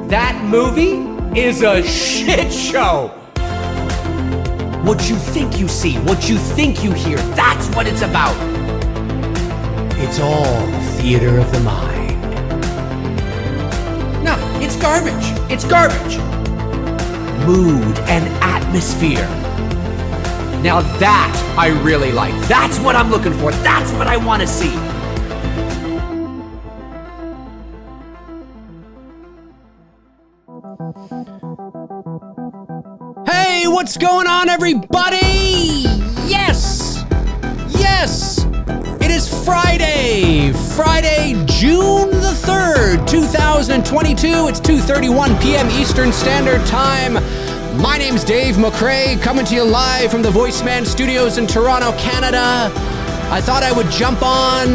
That movie is a shit show. What you think you see, what you think you hear, that's what it's about. It's all theater of the mind. No, it's garbage. It's garbage. Mood and atmosphere. Now that I really like. That's what I'm looking for. That's what I want to see. Hey, what's going on, everybody? Yes! It is Friday, June the 3rd, 2022. It's 2:31 p.m. Eastern Standard Time. My name's Dave McRae, coming to you live from the VoiceMann Studios in Toronto, Canada. I thought I would jump on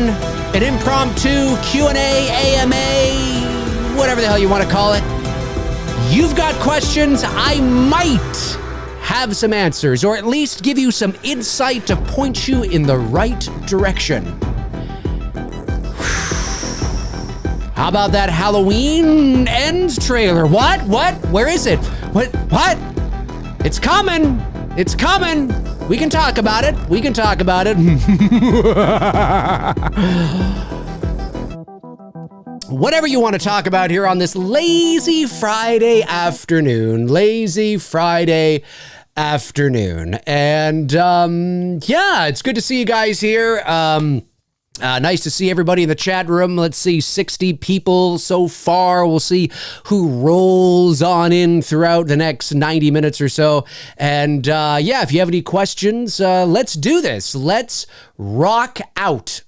an impromptu Q&A, AMA, whatever the hell you want to call it. You've got questions, I might have some answers, or at least give you some insight to point you in the right direction. How about that Halloween Ends trailer? What? Where is it? What? It's coming. We can talk about it. Whatever you want to talk about here on this lazy Friday afternoon. And yeah, it's good to see you guys here. Nice to see everybody in the chat room. Let's see, 60 people so far. We'll see who rolls on in throughout the next 90 minutes or so. And yeah, if you have any questions, let's do this. Let's rock out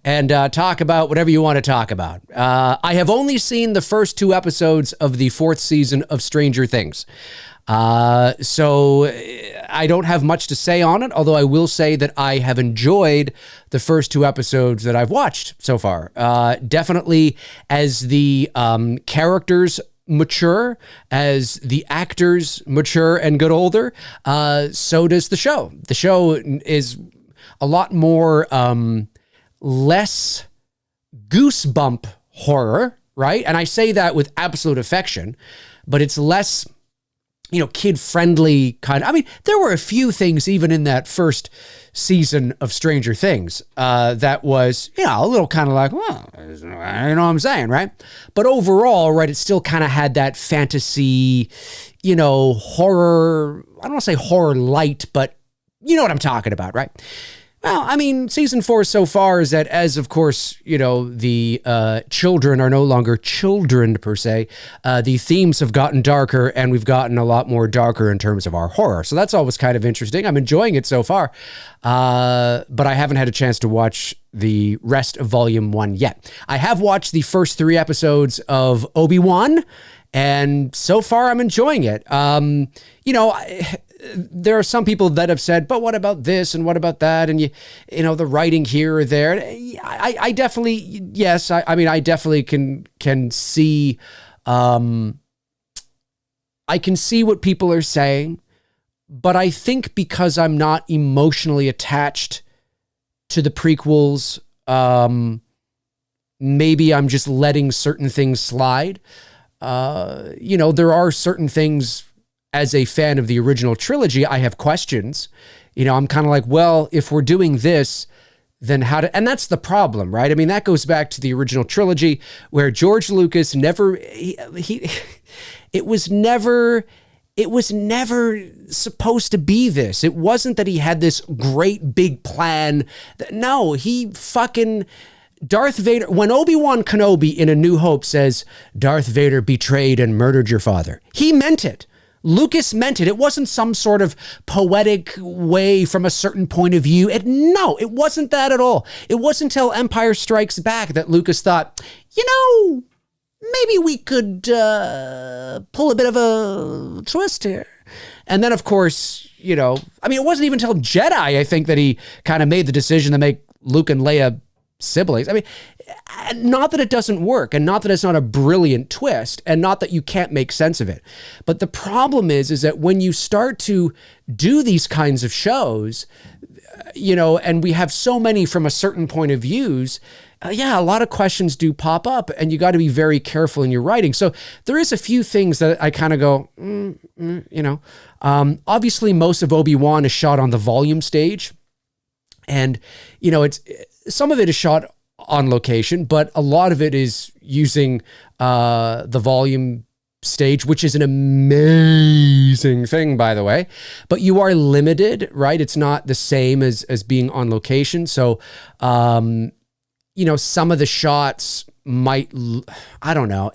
and talk about whatever you want to talk about. I have only seen the first 2 episodes of the 4th season of Stranger Things. So I don't have much to say on it, although I will say that I have enjoyed the first 2 episodes that I've watched so far. Definitely as the characters mature, as the actors mature and get older, so does the show. The show is a lot more less goosebump horror, right? And I say that with absolute affection, but it's less, kid-friendly kind of. I mean, there were a few things even in that first season of Stranger Things that was, a little kind of like, well, you know what I'm saying, right? But overall, right, it still kind of had that fantasy, horror. I don't want to say horror light, but you know what I'm talking about, right? Well, I mean, season 4 so far is that as, of course, the children are no longer children per se, the themes have gotten darker and we've gotten a lot more darker in terms of our horror. So that's always kind of interesting. I'm enjoying it so far, but I haven't had a chance to watch the rest of Volume 1 yet. I have watched the first 3 episodes of Obi-wan, and so far I'm enjoying it. There are some people that have said, but what about this and what about that? And the writing here or there. I definitely, yes. I mean, I definitely can see, I can see what people are saying, but I think because I'm not emotionally attached to the prequels, maybe I'm just letting certain things slide. There are certain things. As a fan of the original trilogy, I have questions. I'm kind of like, well, if we're doing this, then how to, and that's the problem, right? I mean, that goes back to the original trilogy where George Lucas never, it was never supposed to be this. It wasn't that he had this great big plan. No, Darth Vader, when Obi-Wan Kenobi in A New Hope says, Darth Vader betrayed and murdered your father, he meant it. Lucas meant it. It wasn't some sort of poetic way from a certain point of view. No, it wasn't that at all. It wasn't until Empire Strikes Back that Lucas thought, maybe we could pull a bit of a twist here. And then, of course, it wasn't even until Jedi, I think, that he kind of made the decision to make Luke and Leia siblings. I mean, not that it doesn't work, and not that it's not a brilliant twist, and not that you can't make sense of it. But the problem is that when you start to do these kinds of shows, and we have so many from a certain point of views, yeah, a lot of questions do pop up, and you got to be very careful in your writing. So there is a few things that I kind of go, you know. Obviously, most of Obi-Wan is shot on the volume stage, and you know, it's some of it is shot on location, but a lot of it is using the volume stage, which is an amazing thing, by the way. But you are limited, right? It's not the same as being on location. So, you know, some of the shots might, I don't know.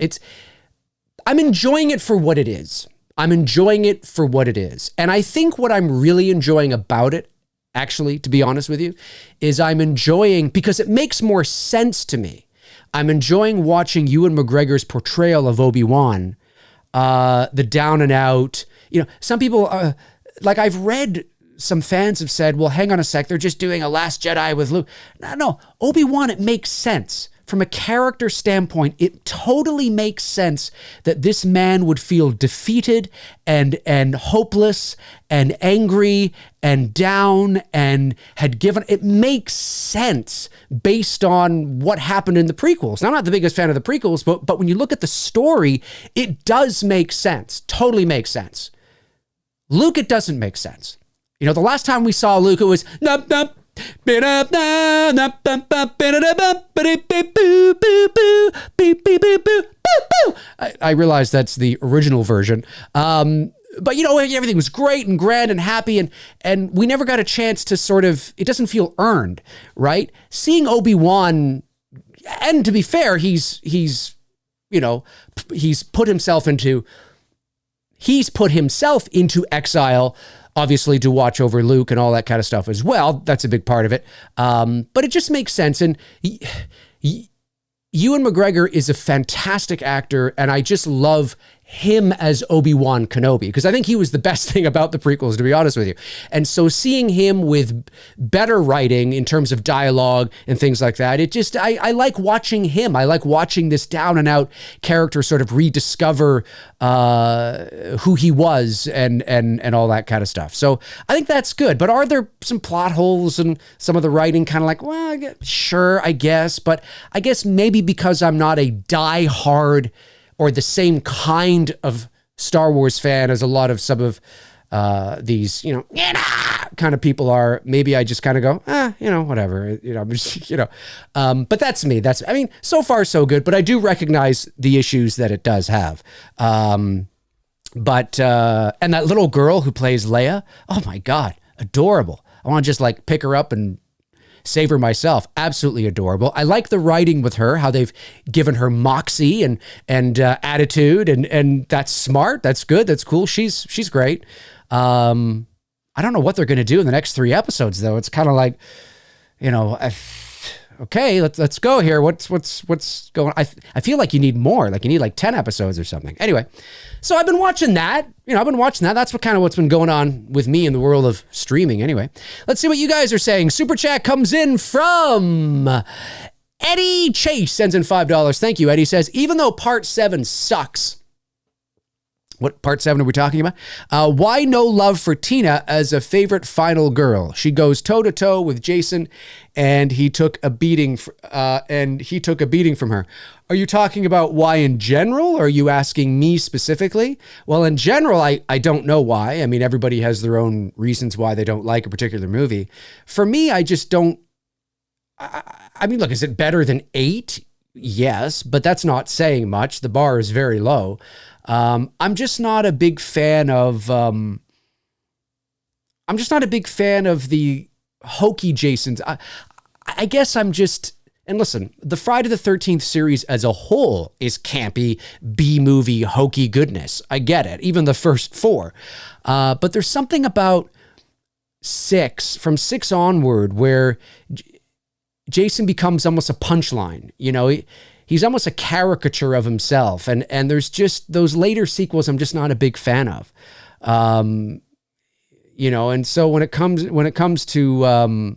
I'm enjoying it for what it is. I'm enjoying it for what it is. And I think what I'm really enjoying about it, actually, to be honest with you, is I'm enjoying, because it makes more sense to me. I'm enjoying watching Ewan McGregor's portrayal of Obi-Wan, the down and out, you know, some people, like I've read, some fans have said, well, hang on a sec, they're just doing a Last Jedi with Luke. No, Obi-Wan, it makes sense. From a character standpoint, it totally makes sense that this man would feel defeated and hopeless and angry and down and had given. It makes sense based on what happened in the prequels. Now, I'm not the biggest fan of the prequels, but when you look at the story, it does make sense. Totally makes sense. Luke, it doesn't make sense. You know, the last time we saw Luke, it was I realize that's the original version. But you know, everything was great and grand and happy, and we never got a chance to sort of, it doesn't feel earned, right? Seeing Obi-Wan, and to be fair, he's you know, he's put himself into exile, obviously, to watch over Luke and all that kind of stuff as well. That's a big part of it. But it just makes sense. And Ewan McGregor is a fantastic actor, and I just love him as Obi-Wan Kenobi, because I think he was the best thing about the prequels, to be honest with you. And so seeing him with better writing in terms of dialogue and things like that, it just, I like watching him. I like watching this down and out character sort of rediscover who he was and all that kind of stuff. So I think that's good. But are there some plot holes and some of the writing kind of like, well, sure, I guess. But I guess maybe because I'm not a die-hard or the same kind of Star Wars fan as a lot of some of these, you know, kind of people are, maybe I just kind of go, you know, whatever, you know, I'm just, you know, but that's me. I mean, so far so good, but I do recognize the issues that it does have. And that little girl who plays Leia, oh my God, adorable. I want to just like pick her up and save her myself. Absolutely adorable. I like the writing with her, how they've given her moxie and attitude, and that's smart. That's good. That's cool. She's great. I don't know what they're going to do in the next 3 episodes, though. It's kind of like, you know, okay, let's go here. What's going on? I feel like you need more. Like you need like 10 episodes or something. Anyway, so I've been watching that. You know, I've been watching that. That's what's been going on with me in the world of streaming. Anyway, let's see what you guys are saying. Super chat comes in from Eddie Chase, sends in $5. Thank you, Eddie. Says, even though part 7 sucks. What part 7 are we talking about? Why no love for Tina as a favorite final girl? She goes toe to toe with Jason, and he took a beating. From her. Are you talking about why in general? Or are you asking me specifically? Well, in general, I don't know why. I mean, everybody has their own reasons why they don't like a particular movie. For me, I just don't. I mean, look, is it better than 8? Yes, but that's not saying much. The bar is very low. I'm just not a big fan of. I'm just not a big fan of the hokey Jasons. I guess I'm just. And listen, the Friday the 13th series as a whole is campy, B-movie, hokey goodness. I get it. Even the first 4. But there's something about 6, from 6 onward, where Jason becomes almost a punchline. You know, he's almost a caricature of himself. And there's just those later sequels I'm just not a big fan of. You know, and so when it comes to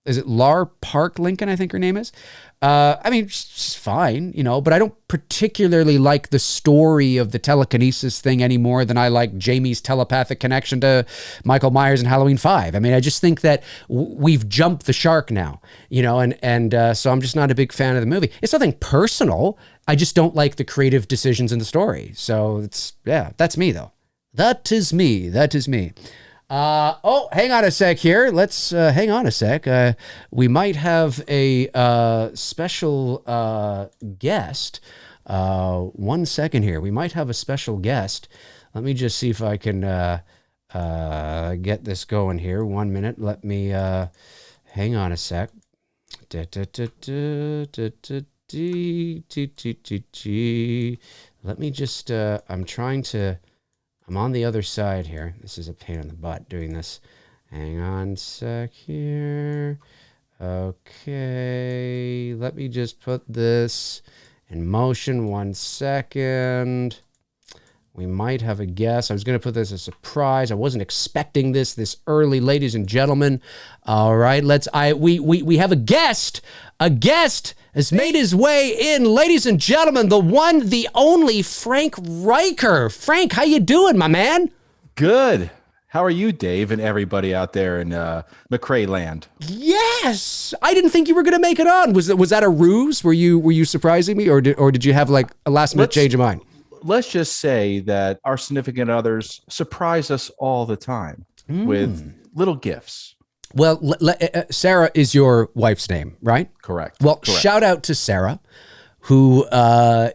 is it Lar Park Lincoln, I think her name is. I mean, she's fine, you know, but I don't particularly like the story of the telekinesis thing any more than I like Jamie's telepathic connection to Michael Myers in Halloween 5. I mean, I just think that we've jumped the shark now, you know, and so I'm just not a big fan of the movie. It's nothing personal. I just don't like the creative decisions in the story. So that's me though. That is me. Hang on a sec here. Let's hang on a sec. We might have a special guest. 1 second here. We might have a special guest. Let me just see if I can get this going here. 1 minute. Let me hang on a sec. Let me just, I'm on the other side here. This is a pain in the butt doing this. Hang on a sec here. Okay. Let me just put this in motion 1 second. We might have a guest. I was going to put this as a surprise. I wasn't expecting this early, ladies and gentlemen. All right, we have a guest. A guest has made his way in, ladies and gentlemen, the one, the only Frank Riker. Frank, how you doing, my man? Good. How are you, Dave, and everybody out there in McRae land? Yes, I didn't think you were going to make it on. Was that a ruse? Were you surprising me, or did you have like a last minute change of mind? Let's just say that our significant others surprise us all the time with little gifts. Well, Sarah is your wife's name, right? Correct. Well, Correct. Shout out to Sarah, who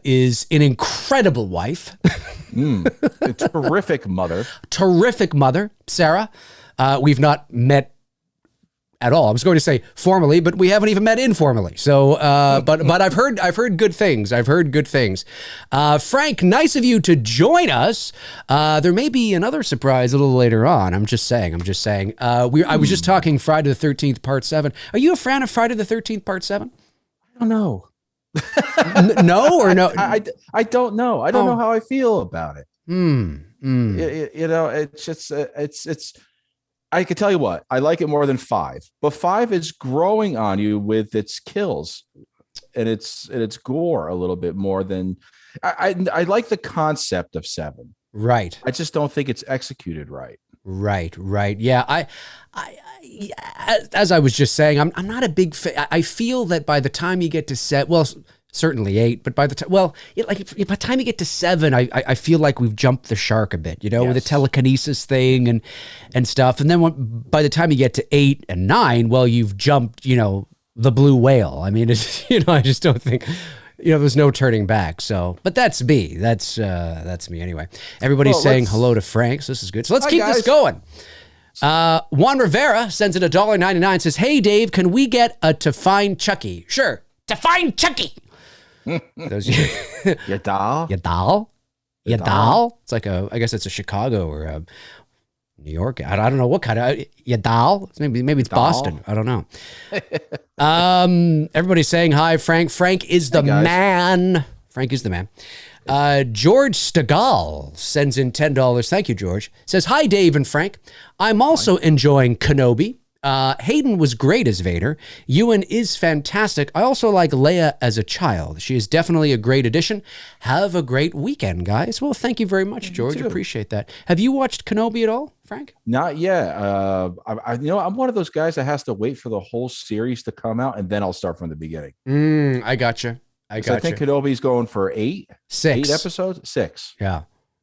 is an incredible wife. A terrific mother. Terrific mother, Sarah. We've not met at all. I was going to say formally, but we haven't even met informally. So, but I've heard good things. Frank, nice of you to join us. There may be another surprise a little later on. I'm just saying. I was just talking Friday the 13th, part 7. Are you a fan of Friday the 13th, part 7? I don't know. No or no? I don't know. I don't know how I feel about it. You know, it's just, it's, I can tell you what, I like it more than 5, but 5 is growing on you with its kills and its gore a little bit more than I like the concept of 7. Right. I just don't think it's executed right. Right. Yeah. I as I was just saying, I'm not a big fan. I feel that by the time you get to certainly 8, but by the time, by the time you get to 7, I feel like we've jumped the shark a bit, you know, with the telekinesis thing and stuff. And then by the time you get to 8 and 9, well, you've jumped, you know, the blue whale. I mean, it's, you know, I just don't think, you know, there's no turning back. So, but that's me. That's me anyway. Everybody's saying hello to Frank, so this is good. So let's keep this going. Juan Rivera sends in $1.99, says, "Hey Dave, can we get a To Find Chucky?" Sure. To Find Chucky. Those, Your doll? It's like I guess it's a Chicago or a New York. I don't know what kind of your doll. Maybe it's Boston. I don't know. Everybody's saying hi, Frank. Frank is the man. Frank is the man. George Stegall sends in $10. Thank you, George. Says, "Hi, Dave and Frank. I'm also enjoying Kenobi. Hayden was great as Vader. Ewan is fantastic. I also like Leia as a child. She is definitely a great addition. Have a great weekend, guys." Well, thank you very much, George. Appreciate that. Have you watched Kenobi at all, Frank? Not yet. I'm one of those guys that has to wait for the whole series to come out, and then I'll start from the beginning. I gotcha. I think Kenobi's going for 8 episodes. 6. Yeah.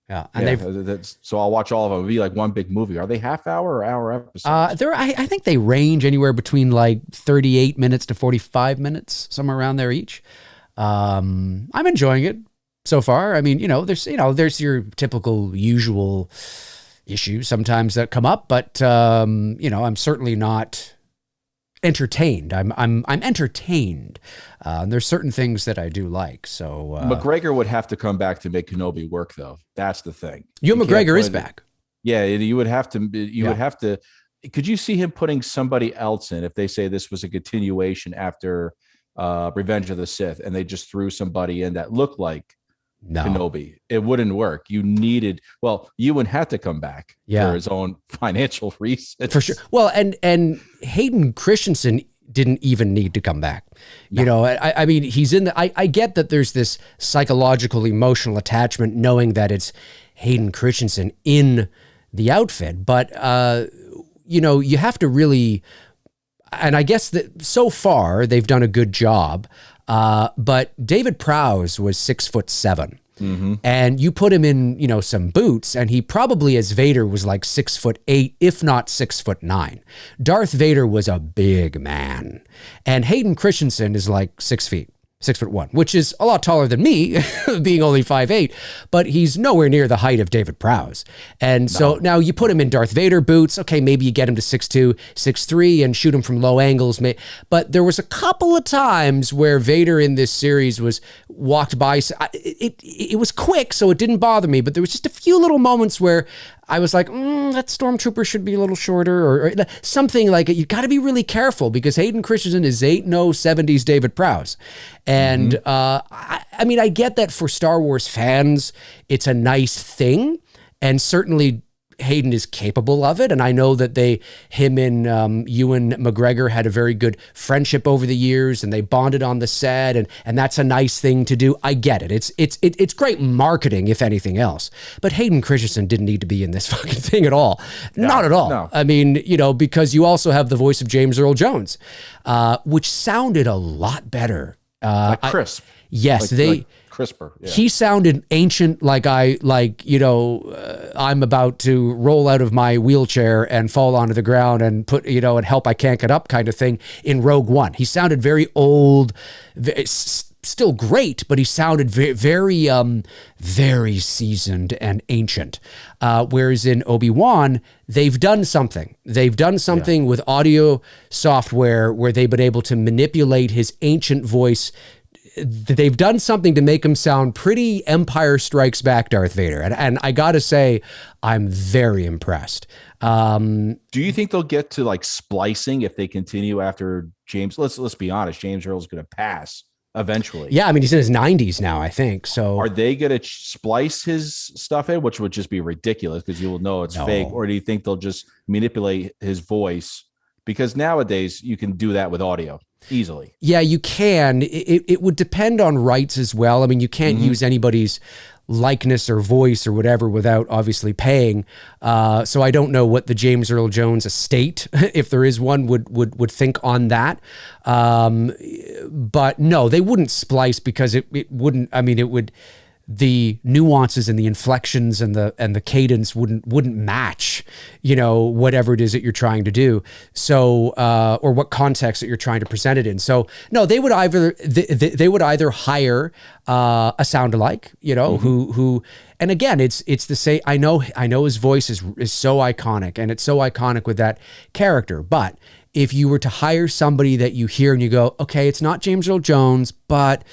And so I'll watch all of them. It'll be like one big movie. Are they half-hour or hour episodes? I think they range anywhere between like 38 minutes to 45 minutes, somewhere around there each. I'm enjoying it so far. I mean, there's your typical usual issues sometimes that come up, but I'm certainly not entertained. I'm entertained. There's certain things that I do like. So McGregor would have to come back to make Kenobi work, though. That's the thing. Ewan McGregor is back. Yeah, you would have to. Would have to. Could you see him putting somebody else in if they say this was a continuation after Revenge of the Sith, and they just threw somebody in that looked like Kenobi? It wouldn't work. Ewan had to come back for his own financial reasons. For sure. Well, and Hayden Christensen didn't even need to come back. You know, I mean, he's in the, I get that there's this psychological, emotional attachment knowing that it's Hayden Christensen in the outfit, but, you know, you have to really, and I guess that so far they've done a good job, but David Prowse was 6'7". And you put him in, you know, some boots, and he probably as Vader was like 6'8", if not 6'9". Darth Vader was a big man, and Hayden Christensen is like 6 feet. 6'1", which is a lot taller than me, being only 5'8", but he's nowhere near the height of David Prowse. And so now you put him in Darth Vader boots. Okay, maybe you get him to 6'2", 6'3", and shoot him from low angles. But there was a couple of times where Vader in this series was walked by. It was quick, so it didn't bother me, but there was just a few little moments where I was like, that stormtrooper should be a little shorter, or something like it. You got to be really careful because Hayden Christensen is 70s David Prowse. And I mean, I get that for Star Wars fans, it's a nice thing. And certainly Hayden is capable of it. And I know that him and Ewan McGregor had a very good friendship over the years, and they bonded on the set, and that's a nice thing to do. I get it. It's great marketing, if anything else. But Hayden Christensen didn't need to be in this fucking thing at all. No, not at all. No. I mean, you know, because you also have the voice of James Earl Jones, which sounded a lot better. Like crisp. Yes, like crisper. Yeah. He sounded ancient, like I'm about to roll out of my wheelchair and fall onto the ground and put, you know, and help I can't get up kind of thing in Rogue One. He sounded very old, still great, but he sounded very, very seasoned and ancient. Whereas in Obi-Wan, they've done something. They've done something with audio software where they've been able to manipulate his ancient voice. They've done something to make him sound pretty Empire Strikes Back Darth Vader. And I got to say, I'm very impressed. Do you think they'll get to like splicing if they continue after James? Let's be honest. James Earl's going to pass eventually. Yeah. I mean, he's in his 90s now, I think. So are they going to splice his stuff in, which would just be ridiculous because you will know it's fake? Or do you think they'll just manipulate his voice? Because nowadays you can do that with audio easily. Yeah, you can. It would depend on rights as well. I mean, you can't use anybody's likeness or voice or whatever without obviously paying. So I don't know what the James Earl Jones estate, if there is one, would think on that. But no, they wouldn't splice because it wouldn't. I mean, it would. The nuances and the inflections and the cadence wouldn't match, you know, whatever it is that you're trying to do. So, or what context that you're trying to present it in. So no, they would either hire a sound-alike, you know, who, and again, it's the same. I know his voice is so iconic, and it's so iconic with that character. But if you were to hire somebody that you hear and you go, okay, it's not James Earl Jones, but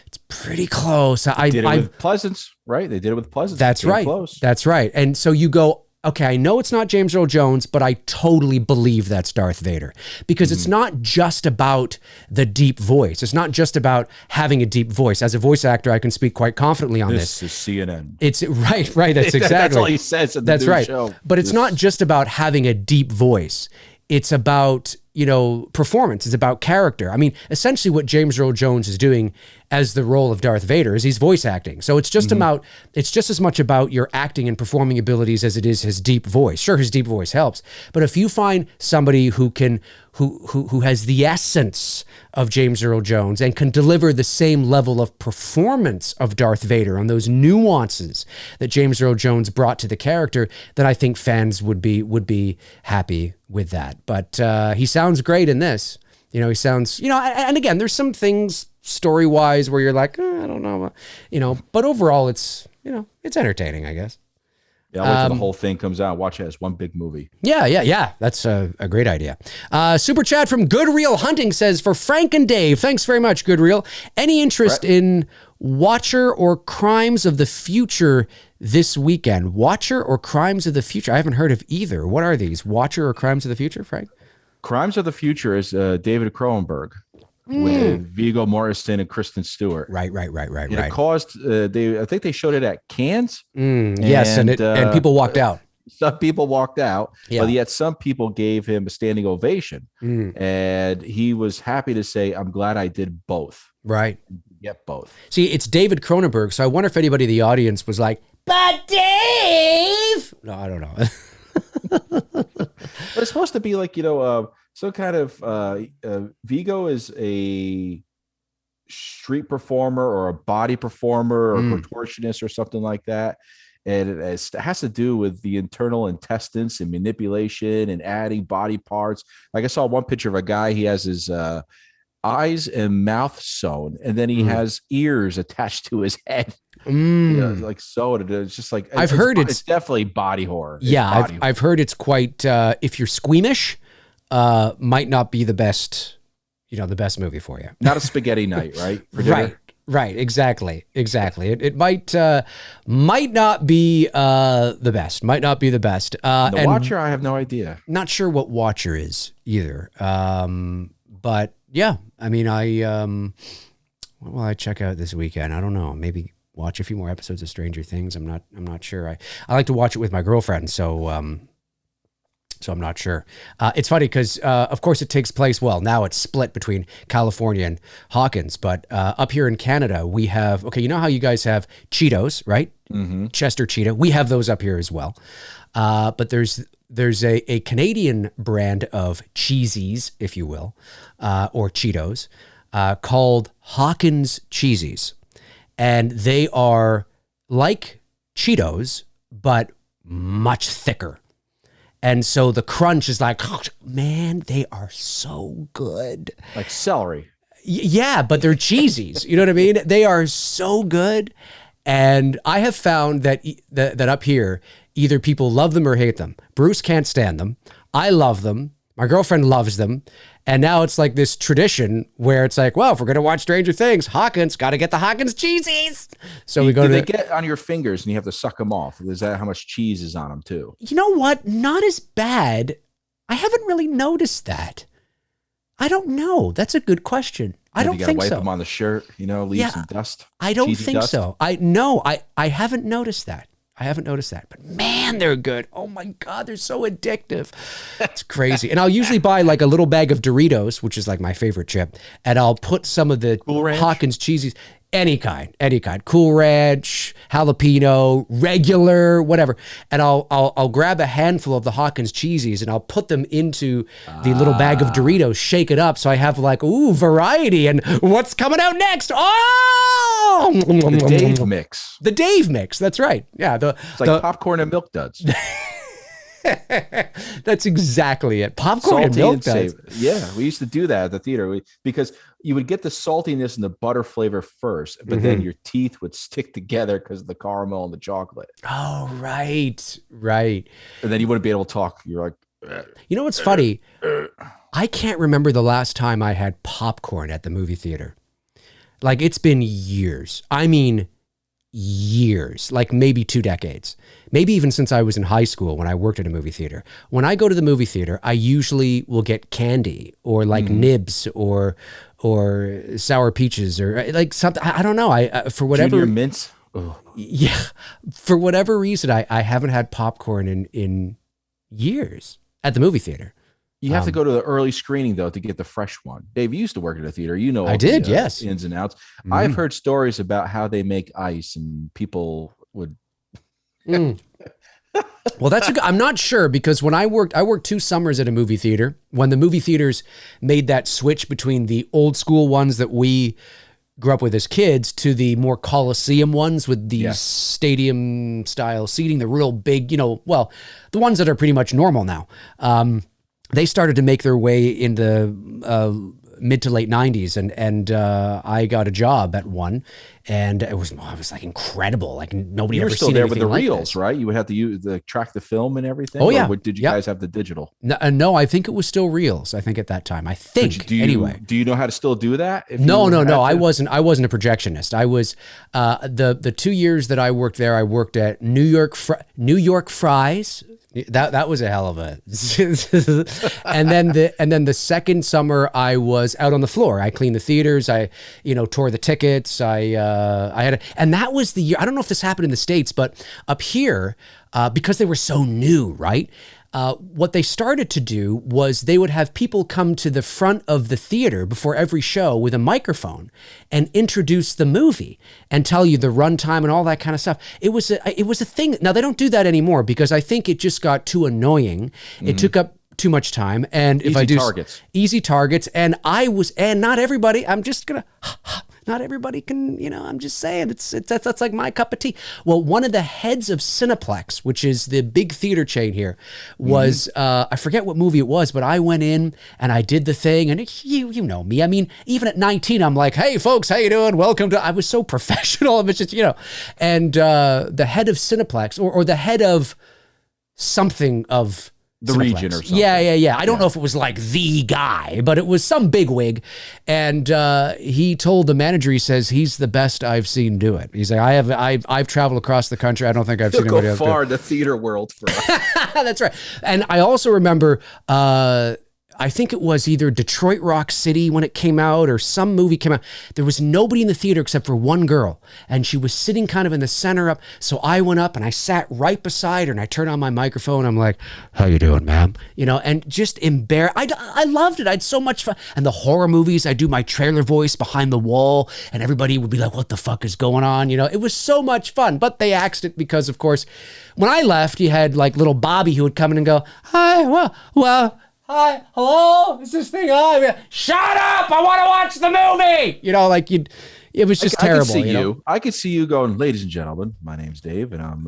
it's pretty close. They did it with Pleasance, right? They did it with Pleasance. That's right. Close. That's right. And so you go, okay, I know it's not James Earl Jones, but I totally believe that's Darth Vader because it's not just about the deep voice. It's not just about having a deep voice. As a voice actor, I can speak quite confidently on this. This is CNN. It's right. That's exactly. That's all he says in the new show. But it's not just about having a deep voice. It's about, you know, performance. It's about character. I mean, essentially what James Earl Jones is doing as the role of Darth Vader is he's voice acting. So it's just about, it's just as much about your acting and performing abilities as it is his deep voice. Sure, his deep voice helps, but if you find somebody who has the essence of James Earl Jones and can deliver the same level of performance of Darth Vader on those nuances that James Earl Jones brought to the character, then I think fans would be happy with that. But he sounds great in this. You know, he sounds, you know, and again, there's some things story-wise where you're like, I don't know, you know, but overall it's, you know, it's entertaining, I guess. Yeah, I'll wait till the whole thing comes out. Watch it as one big movie. Yeah. That's a great idea. Super chat from Good Real Hunting says, for Frank and Dave, thanks very much, Good Real. Any interest in Watcher or Crimes of the Future this weekend? Watcher or Crimes of the Future? I haven't heard of either. What are these? Watcher or Crimes of the Future, Frank? Crimes of the Future is David Cronenberg with Viggo Mortensen and Kristen Stewart. Right. It caused I think they showed it at Cannes. Yes, and people walked out. Some people walked out, Yeah. but yet some people gave him a standing ovation. And he was happy to say, I'm glad I did both. Right. Get both. See, it's David Cronenberg, so I wonder if anybody in the audience was like, but Dave! No, I don't know. But it's supposed to be like, some kind of Vigo is a street performer or a body performer or contortionist or something like that. And it has to do with the internal intestines and manipulation and adding body parts. Like I saw one picture of a guy, he has his eyes and mouth sewn, and then he has ears attached to his head. Like sewed. It's just like I've heard it's definitely body horror. Yeah, I've heard it's quite. If you're squeamish, might not be the best. The best movie for you. Not a spaghetti night, right? For dinner? Right. Exactly. It might not be the best. Might not be the best. The Watcher, I have no idea. Not sure what Watcher is either. But yeah, I mean, what will I check out this weekend? I don't know. Maybe watch a few more episodes of Stranger Things. I'm not sure. I like to watch it with my girlfriend, so I'm not sure. It's funny because, of course, it takes place. Well, now it's split between California and Hawkins, but up here in Canada, we have. Okay, you know how you guys have Cheetos, right? Mm-hmm. Chester Cheetah. We have those up here as well. But there's a Canadian brand of cheesies, if you will, or Cheetos, called Hawkins Cheesies. And they are like Cheetos, but much thicker. And so the crunch is like, oh, man, they are so good. Like celery. Yeah, but they're cheesies. You know what I mean? They are so good. And I have found that up here, either people love them or hate them. Bruce can't stand them. I love them. My girlfriend loves them. And now it's like this tradition where it's like, well, if we're going to watch Stranger Things, Hawkins, got to get the Hawkins cheesies. So we go they get on your fingers and you have to suck them off? Is that how much cheese is on them too? You know what? Not as bad. I haven't really noticed that. I don't know. That's a good question. I don't think so. You got to wipe them on the shirt, leave some dust. I don't think dust. so. I haven't noticed that. But man, they're good. Oh my God, they're so addictive. It's crazy. And I'll usually buy like a little bag of Doritos, which is like my favorite chip, and I'll put some of the Cool Ranch? Hawkins cheesies. Any kind, Cool Ranch, jalapeno, regular, whatever. And I'll grab a handful of the Hawkins cheesies and I'll put them into the little bag of Doritos, shake it up. So I have like, variety. And what's coming out next? Oh, The Dave mix. The Dave mix. That's right. Yeah. It's like popcorn and milk duds. That's exactly it. Popcorn and milk duds. Yeah, we used to do that at the theater because you would get the saltiness and the butter flavor first, but then your teeth would stick together because of the caramel and the chocolate. Oh, right. And then you wouldn't be able to talk. You're like, you know what's funny? I can't remember the last time I had popcorn at the movie theater. Like, it's been years. I mean, years, like maybe 2 decades, maybe even since I was in high school when I worked at a movie theater. When I go to the movie theater, I usually will get candy or like nibs or sour peaches or like something. I don't know. I for whatever Junior mints. Ugh. Yeah, for whatever reason, I haven't had popcorn in years at the movie theater. You have to go to the early screening, though, to get the fresh one. Dave, you used to work at a theater. You know, I did, yes. Ins and outs. I've heard stories about how they make ice and people would. Well, I'm not sure because when I worked 2 summers at a movie theater, when the movie theaters made that switch between the old school ones that we grew up with as kids to the more Coliseum ones with these stadium style seating, the real big, the ones that are pretty much normal now. They started to make their way in the mid to late 90s, and I got a job at one, and it was like incredible. Like nobody ever seen anything like this. You were still there with the reels, right? You would have to track the film and everything. Oh yeah. Or did you guys have the digital? No, I think it was still reels. I think at that time. I think anyway. Do you know how to still do that? No. I wasn't a projectionist. I was the 2 years that I worked there. I worked at New York Fries. That was a hell of a. and then the second summer I was out on the floor. I cleaned the theaters. I tore the tickets. I had and that was the year. I don't know if this happened in the States, but up here because they were so new, right? What they started to do was they would have people come to the front of the theater before every show with a microphone and introduce the movie and tell you the runtime and all that kind of stuff. It was a thing. Now they don't do that anymore because I think it just got too annoying. It took up too much time. And if easy targets, and not everybody, not everybody can, I'm just saying that's like my cup of tea. Well, one of the heads of Cineplex, which is the big theater chain here, was, I forget what movie it was, but I went in and I did the thing, and you know me. I mean, even at 19, I'm like, hey folks, how you doing? Welcome to, I was so professional. It was just, and the head of Cineplex or the head of something of the region or something. Yeah. I don't know if it was like the guy, but it was some bigwig. And he told the manager, he says, he's the best I've seen do it. He's like, I've traveled across the country. I don't think I've seen anybody else far in the theater world for us. That's right. And I also remember, I think it was either Detroit Rock City when it came out or some movie came out. There was nobody in the theater except for one girl. And she was sitting kind of in the center up. So I went up and I sat right beside her and I turned on my microphone. I'm like, how you doing, ma'am? And just embarrassed. I loved it. I had so much fun. And the horror movies, I do my trailer voice behind the wall and everybody would be like, what the fuck is going on? It was so much fun. But they axed it because, of course, when I left, you had like little Bobby who would come in and go, hi, well, hi, hello, is this thing on? Shut up! I want to watch the movie. It was just terrible. I could see you going, ladies and gentlemen, my name's Dave, and I'm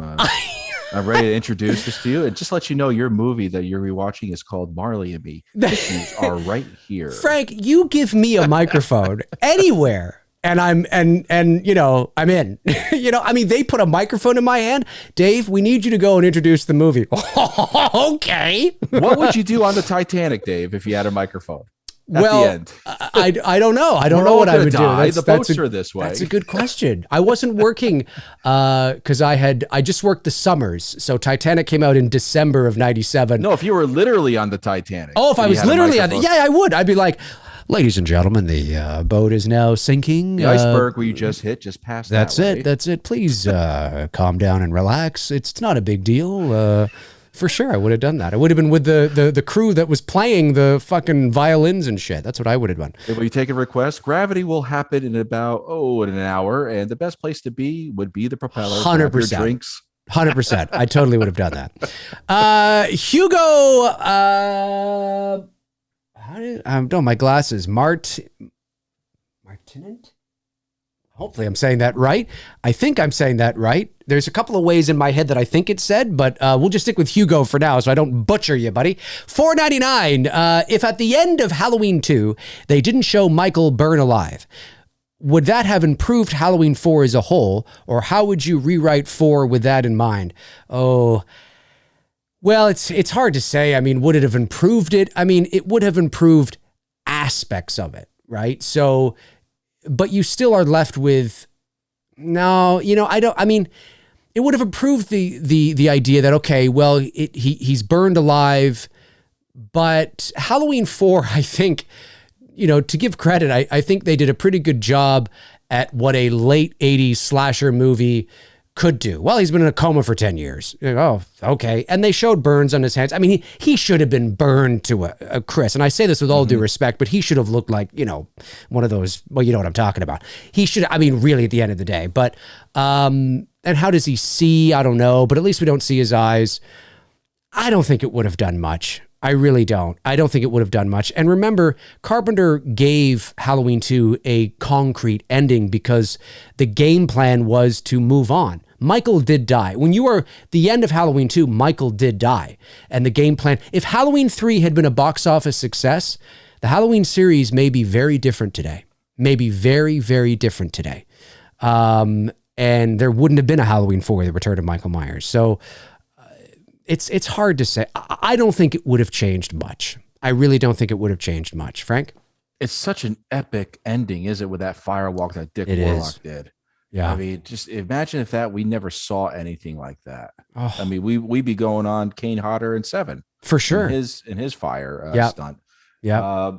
ready to introduce this to you, and just let you know your movie that you're rewatching is called Marley and Me. Issues are right here. Frank, you give me a microphone anywhere. And I'm in. They put a microphone in my hand. Dave, we need you to go and introduce the movie. Okay. What would you do on the Titanic, Dave, if you had a microphone? At the end? I don't know. I don't know what I would do. The boats are this way. That's a good question. I wasn't working because I just worked the summers. So Titanic came out in December of '97. No, if you were literally on the Titanic. Oh, if I was literally on I would. I'd be like, ladies and gentlemen, the boat is now sinking. The iceberg we just hit just passed. That's it. Please calm down and relax. It's not a big deal. For sure, I would have done that. I would have been with the crew that was playing the fucking violins and shit. That's what I would have done. If you take a request, gravity will happen in about in an hour, and the best place to be would be the propeller. 100%. Drinks. 100%. I totally would have done that. Hugo. My glasses. Martinent? Hopefully I'm saying that right. I think I'm saying that right. There's a couple of ways in my head that I think it said, but we'll just stick with Hugo for now so I don't butcher you, buddy. $4.99. If at the end of Halloween 2, they didn't show Michael burn alive, would that have improved Halloween 4 as a whole, or how would you rewrite 4 with that in mind? Oh, well, it's hard to say. I mean, would it have improved it? I mean, it would have improved aspects of it, right? So, but you still are left with, no, it would have improved the idea that, okay, well, he's burned alive, but Halloween 4, I think, to give credit, I think they did a pretty good job at what a late 80s slasher movie could do. Well, he's been in a coma for 10 years. Oh, okay. And they showed burns on his hands. I mean, he should have been burned to a crisp. And I say this with all due respect, but he should have looked like, one of those, well, you know what I'm talking about. He should, really at the end of the day. But, and how does he see? I don't know, but at least we don't see his eyes. I don't think it would have done much. I really don't. I don't think it would have done much. And remember, Carpenter gave Halloween 2 a concrete ending because the game plan was to move on. Michael did die. When you were the end of Halloween 2, Michael did die. And the game plan, if Halloween 3 had been a box office success, the Halloween series may be very different today. Maybe very, very different today. And there wouldn't have been a Halloween 4, The Return of Michael Myers. So it's hard to say. I don't think it would have changed much. I really don't think it would have changed much. Frank? It's such an epic ending, is it, with that firewalk that Dick Warlock did? Yeah. I mean, just imagine if we never saw anything like that. Oh. I mean, we'd be going on Kane Hodder and 7. For sure. In his fire stunt. Yeah.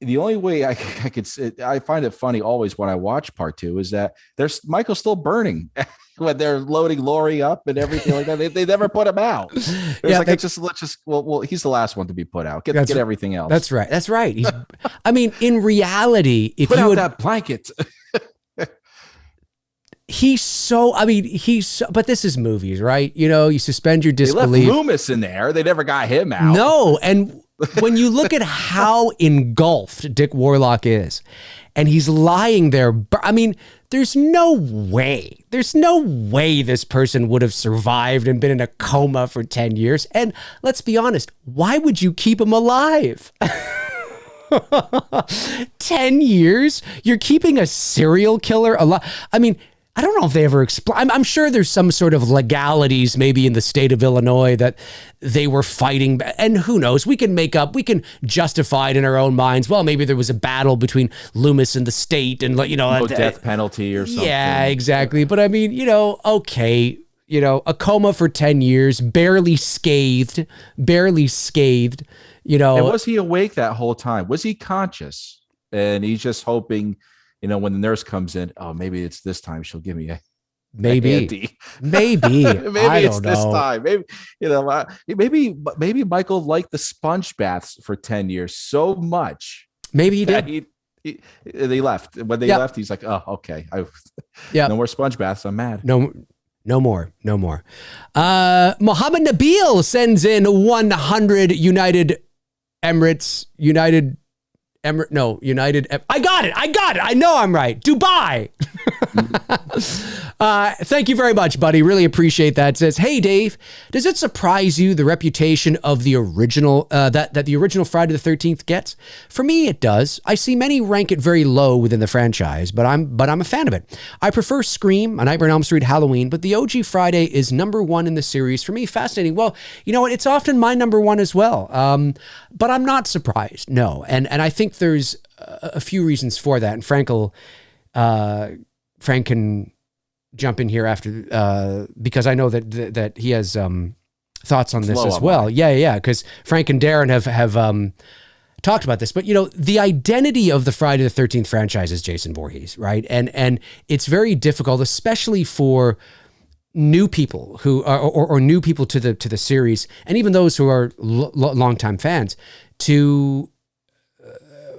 the only way I could I find it funny always when I watch part 2 is that there's Michael's still burning when they're loading Laurie up and everything like that. They never put him out. Let's just well, he's the last one to be put out. Get everything else. That's right. That's right. I mean, in reality, if put you out would, that blanket. but this is movies, right? You suspend your disbelief. They left Loomis in there. They never got him out. No, and when you look at how engulfed Dick Warlock is, and he's lying there, I mean, there's no way this person would have survived and been in a coma for 10 years. And let's be honest, why would you keep him alive? 10 years? You're keeping a serial killer alive? I mean, I don't know if they ever explain. I'm sure there's some sort of legalities maybe in the state of Illinois that they were fighting. And who knows? We can justify it in our own minds. Well, maybe there was a battle between Loomis and the state and, no death penalty or something. Yeah, exactly. But I mean, okay, a coma for 10 years, barely scathed. And was he awake that whole time? Was he conscious? And he's just hoping, when the nurse comes in, oh, maybe it's this time she'll give me maybe maybe I it's don't this know. time. Maybe Michael liked the sponge baths for 10 years so much. Maybe he did. They left. When they left, he's like, oh, okay. No more sponge baths. I'm mad. No more. Mohammed Nabil sends in 100 United. I got it. I know I'm right. Dubai. Thank you very much, buddy. Really appreciate that. It says, hey, Dave, does it surprise you the reputation of the original, that the original Friday the 13th gets? For me, it does. I see many rank it very low within the franchise, but I'm a fan of it. I prefer Scream, A Nightmare on Elm Street, Halloween, but the OG Friday is number one in the series. For me, fascinating. Well, you know what? It's often my number one as well. But I'm not surprised. No. And I think there's a few reasons for that. And Frank can jump in here after, because I know that he has thoughts on this as well. Yeah. Because Frank and Darren have talked about this. But, the identity of the Friday the 13th franchise is Jason Voorhees, right? And it's very difficult, especially for new people who are, or new people to the series, and even those who are longtime fans, to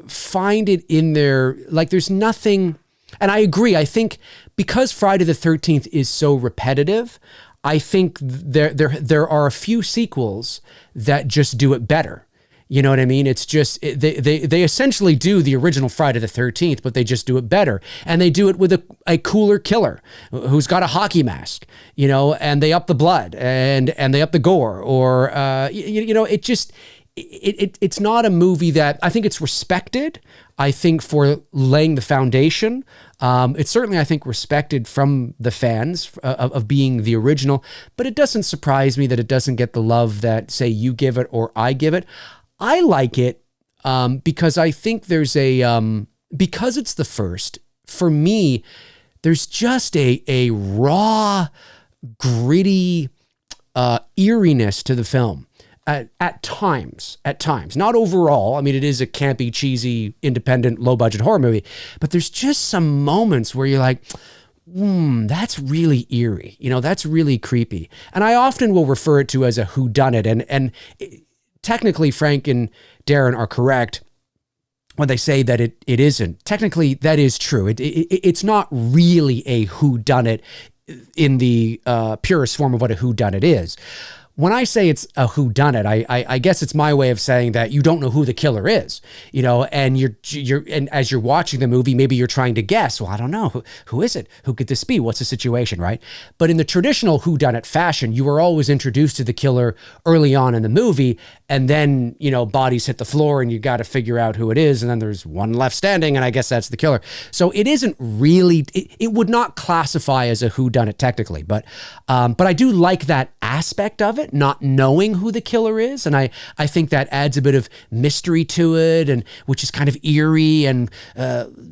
find it in there. Like, there's nothing. And I agree. I think because Friday the 13th is so repetitive, I think there are a few sequels that just do it better. You know what I mean? It's just, they essentially do the original Friday the 13th, but they just do it better. And they do it with a cooler killer who's got a hockey mask, and they up the blood and they up the gore, or, it just, it's not a movie that I think it's respected. I think for laying the foundation, it's certainly, I think, respected from the fans of being the original, but it doesn't surprise me that it doesn't get the love that, say, you give it or I give it. I like it because I think there's because it's the first, for me, there's just a raw, gritty eeriness to the film. At times, not overall. I mean, it is a campy, cheesy, independent, low-budget horror movie, but there's just some moments where you're like, that's really eerie. That's really creepy. And I often will refer it to as a whodunit. And technically, Frank and Darren are correct when they say that it isn't. Technically, that is true. It's not really a whodunit in the purest form of what a whodunit is. When I say it's a whodunit, I guess it's my way of saying that you don't know who the killer is, and and as you're watching the movie, maybe you're trying to guess. Well, I don't know. Who is it? Who could this be? What's the situation, right? But in the traditional whodunit fashion, you are always introduced to the killer early on in the movie, and then, bodies hit the floor and you got to figure out who it is, and then there's one left standing, and I guess that's the killer. So it isn't really, it would not classify as a whodunit technically, but I do like that aspect of it, not knowing who the killer is. And I think that adds a bit of mystery to it, and which is kind of eerie, and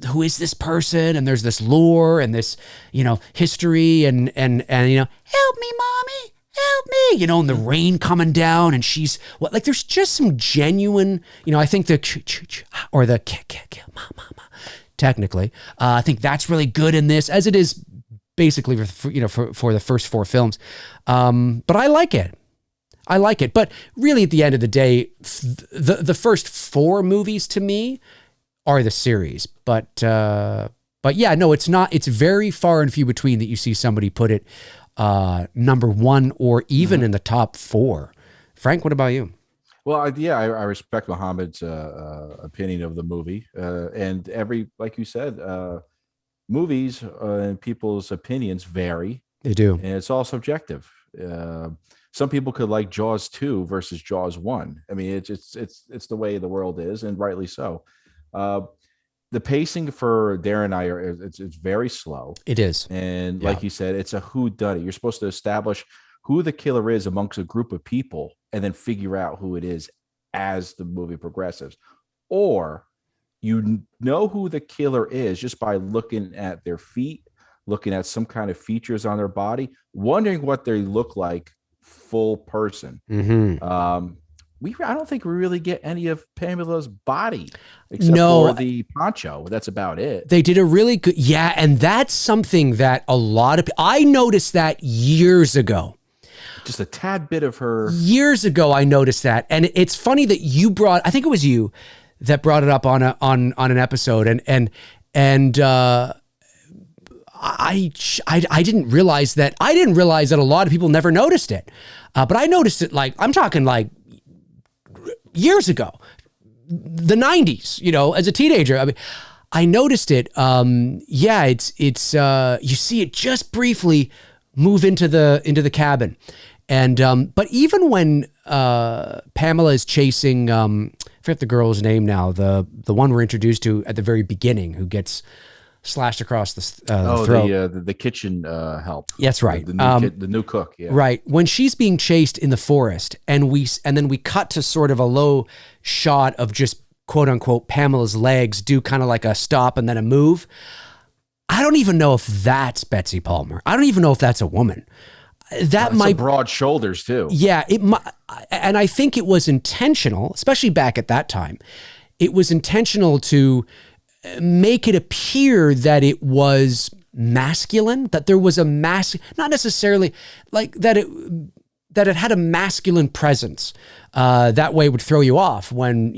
who is this person? And there's this lore and this, history and help me, mommy, help me, and the rain coming down, and she's like, there's just some genuine, I think the or the technically, I think that's really good in this, as it is basically for the first 4 films. But I like it. But really, at the end of the day, the first 4 movies to me are the series. But yeah, no, it's not. It's very far and few between that you see somebody put it number 1 or even in the top 4. Frank, what about you? Well, I respect Mohammed's opinion of the movie, and like you said, movies and people's opinions vary. They do, and it's all subjective. Some people could like Jaws 2 versus Jaws 1. I mean, it's the way the world is, and rightly so. The pacing for Darren and I it's very slow. It is, and like you said, it's a whodunit. You're supposed to establish who the killer is amongst a group of people, and then figure out who it is as the movie progresses. Or you know who the killer is just by looking at their feet, looking at some kind of features on their body, wondering what they look like full person. I don't think we really get any of Pamela's body except for the poncho. That's about it. They did a really good, and that's something that a lot of I noticed that years ago. Just a tad bit of her. Years ago, I noticed that, and it's funny that I think it was you that brought it up on an episode, and I didn't realize that. I didn't realize that a lot of people never noticed it, but I noticed it. Like, I'm talking like years ago, the 90s. As a teenager, I mean, I noticed it. It's you see it just briefly move into the cabin, and but even when Pamela is chasing, I forget the girl's name now, the one we're introduced to at the very beginning, who gets slashed across the throat. The kitchen help. That's right. The new cook. Yeah. Right. When she's being chased in the forest, and then we cut to sort of a low shot of just quote unquote Pamela's legs do kind of like a stop and then a move. I don't even know if that's Betsy Palmer. I don't even know if that's a woman. That might broad shoulders too. Yeah, and I think it was intentional, especially back at that time. It was intentional to make it appear that it was masculine, that there was a not necessarily like that it had a masculine presence. That way would throw you off when,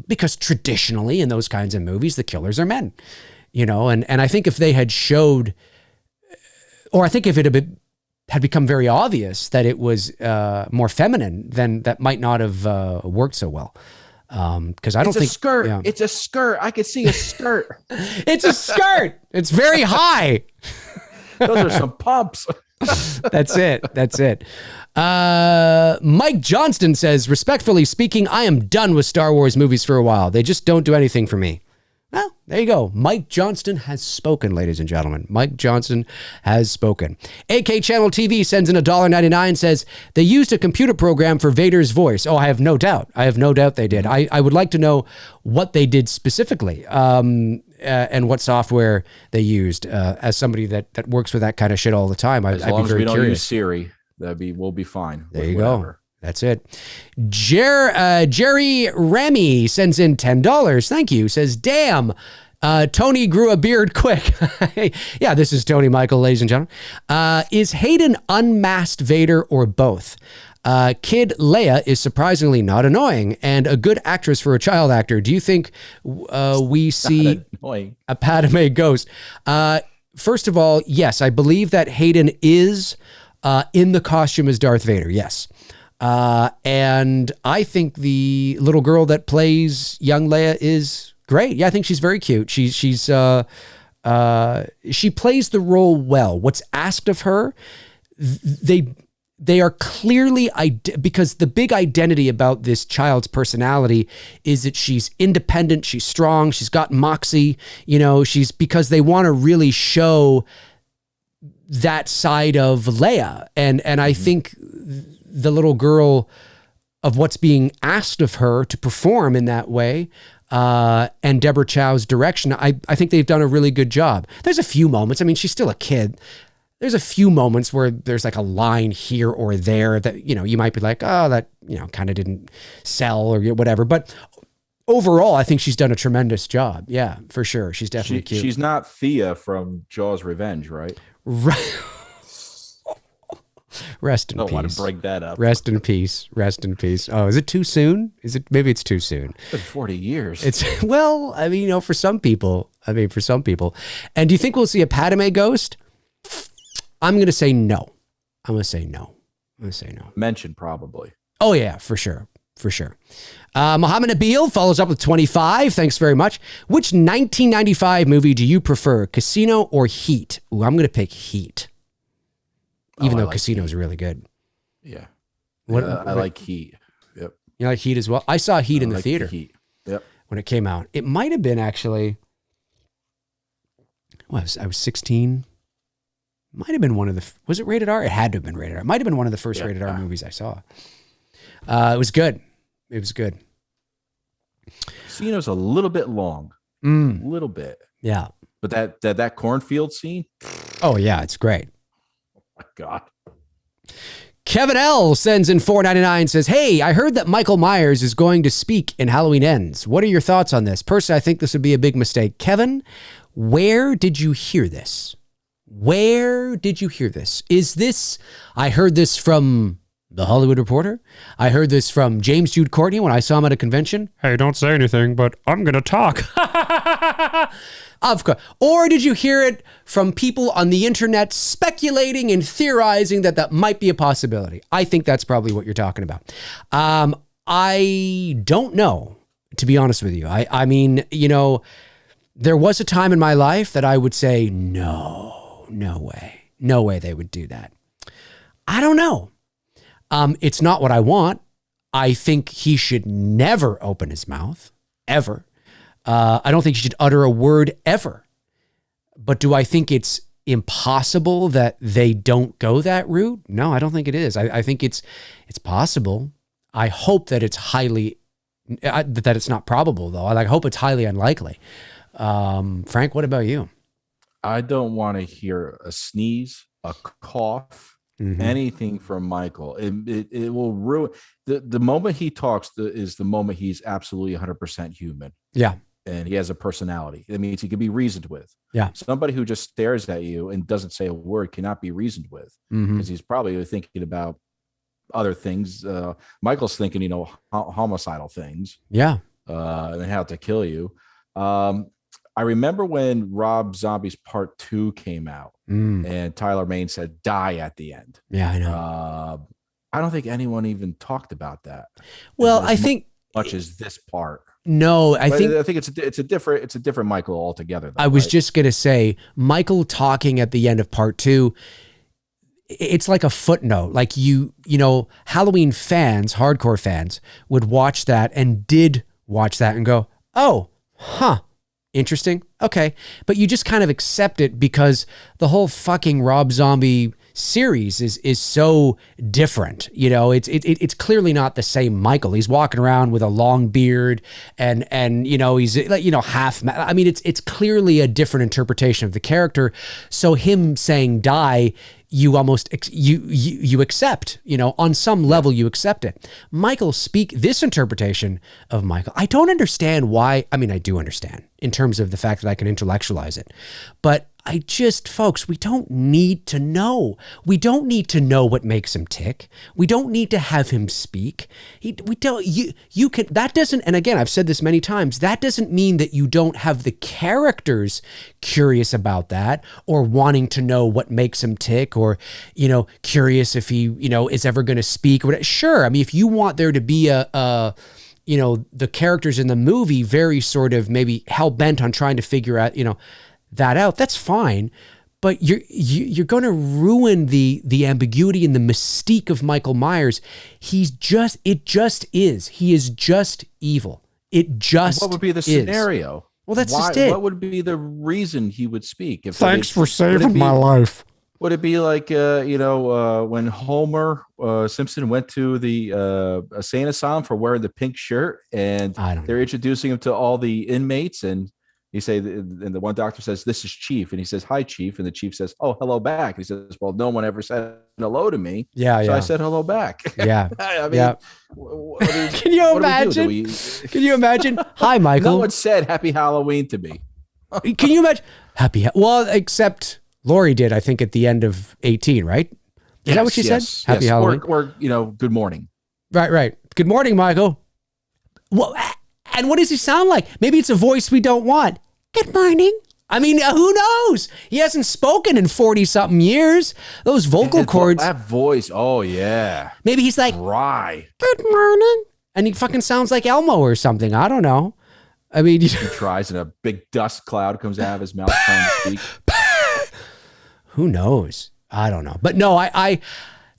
because traditionally in those kinds of movies, the killers are men, and I think if they had showed, or I think if it had become very obvious that it was more feminine, then that might not have worked so well. Because I don't think skirt. Yeah. It's a skirt. I could see a skirt. It's a skirt. It's very high. Those are some pumps. That's it. Mike Johnston says, respectfully speaking, I am done with Star Wars movies for a while. They just don't do anything for me. Well, there you go. Mike Johnston has spoken, ladies and gentlemen. Mike Johnston has spoken. AK Channel TV sends in $1.99, says, they used a computer program for Vader's voice. Oh, I have no doubt. They did. I would like to know what they did specifically, and what software they used. As somebody that works with that kind of shit all the time, I'd be very curious. As long as we don't use Siri, we'll be fine. There you go. That's it. Jerry Remy sends in $10. Thank you. Says, damn, Tony grew a beard quick. Yeah, this is Tony Michael, ladies and gentlemen. Is Hayden unmasked Vader or both? Kid Leia is surprisingly not annoying and a good actress for a child actor. Do you think we see a Padme ghost? First of all, yes, I believe that Hayden is in the costume as Darth Vader. Yes. And I think the little girl that plays young Leia is great. Yeah, I think she's very cute. She plays the role well. What's asked of her, they are clearly, because the big identity about this child's personality is that she's independent, she's strong, she's got moxie, because they want to really show that side of Leia. And I think the little girl, of what's being asked of her to perform in that way, and Deborah Chow's direction, I think they've done a really good job. There's a few moments. I mean, she's still a kid. there's a few moments where there's like a line here or there that, you might be like, oh, that, kind of didn't sell or whatever. But overall, I think she's done a tremendous job. Yeah, for sure. She's definitely cute. She's not Thea from Jaws Revenge, right? Right. Rest in peace. I don't want to break that up. Rest in peace. Rest in peace. Oh, is it too soon? Maybe it's too soon. It's been 40 years. For some people. And do you think we'll see a Padme ghost? I'm going to say no. Mentioned probably. Oh, yeah, for sure. Mohammed Nabil follows up with 25. Thanks very much. Which 1995 movie do you prefer, Casino or Heat? Ooh, I'm going to pick Heat. Even though Casino is really good. Yeah. I like Heat. Yep. You like Heat as well? I saw Heat in the theater. Heat. Yep. When it came out. It might have been actually, I was 16. Might have been was it rated R? It had to have been rated R. It might have been one of the first rated R movies I saw. It was good. Casino's a little bit long. A little bit. Yeah. But that cornfield scene? Oh, yeah. It's great. My God. Kevin L sends in $4.99, says, hey, I heard that Michael Myers is going to speak in Halloween Ends. What are your thoughts on this? Personally, I think this would be a big mistake. Kevin, where did you hear this? Is this, I heard this from The Hollywood Reporter. I heard this from James Jude Courtney when I saw him at a convention. Hey, don't say anything, but I'm going to talk. Of course. Or did you hear it from people on the internet speculating and theorizing that might be a possibility? I think that's probably what you're talking about. I don't know, to be honest with you. I mean, there was a time in my life that I would say, no way they would do that. I don't know. It's not what I want. I think he should never open his mouth, ever. I don't think he should utter a word ever. But do I think it's impossible that they don't go that route? No, I don't think it is. I think it's possible. I hope that it's that it's not probable, though. I hope it's highly unlikely. Frank, what about you? I don't want to hear a sneeze, a cough, anything from Michael. It will ruin the moment he talks. Is the moment he's absolutely 100% human. Yeah. And he has a personality. That means he can be reasoned with. Yeah. Somebody who just stares at you and doesn't say a word cannot be reasoned with, because he's probably thinking about other things. Michael's thinking, homicidal things. Yeah. And how to kill you. I remember when Rob Zombie's Part 2 came out and Tyler Mane said, die at the end. Yeah, I know. I don't think anyone even talked about that. Well, I think much as this part. No, I think it's a different Michael altogether. Though, I was just going to say Michael talking at the end of Part 2. It's like a footnote. Like Halloween fans, hardcore fans would watch that and did watch that and go, oh, huh. Interesting. Okay. But you just kind of accept it because the whole fucking Rob Zombie series is so different. It's clearly not the same Michael. He's walking around with a long beard and he's half. I mean, it's clearly a different interpretation of the character. So him saying die, you almost you accept, on some level you accept it. This interpretation of Michael, I don't understand why. I mean, I do understand in terms of the fact that I can intellectualize it, but folks, we don't need to know. We don't need to know what makes him tick. We don't need to have him speak. That doesn't, and again, I've said this many times, that doesn't mean that you don't have the characters curious about that or wanting to know what makes him tick or, curious if he, is ever going to speak or whatever. Sure. I mean, if you want there to be the characters in the movie very sort of maybe hell-bent on trying to figure out, that out, that's fine, but you're going to ruin the ambiguity and the mystique of Michael Myers. He is just evil. What would be the scenario? Well, that's just it. What would be the reason he would speak? Thanks for saving my life. Would it be like when Homer Simpson went to the insane asylum for wearing the pink shirt, and they're introducing him to all the inmates, and He say, and the one doctor says, "This is Chief," and he says, "Hi, Chief," and the Chief says, "Oh, hello back." And he says, "Well, no one ever said hello to me, so I said hello back." Yeah, I mean, yeah. Can you imagine? Can you imagine? Hi, Michael. No one said Happy Halloween to me. Can you imagine? Well, except Lori did, I think, at the end of 18, right? Is that what she said? Happy Halloween. Or good morning. Right. Good morning, Michael. Well, and what does he sound like? Maybe it's a voice we don't want. Good morning. I mean, who knows? He hasn't spoken in 40-something years. Those vocal cords. That voice. Oh, yeah. Maybe he's like, dry. Good morning. And he fucking sounds like Elmo or something. I don't know. I mean, he tries and a big dust cloud comes out of his mouth trying to speak. Who knows? I don't know. But no, I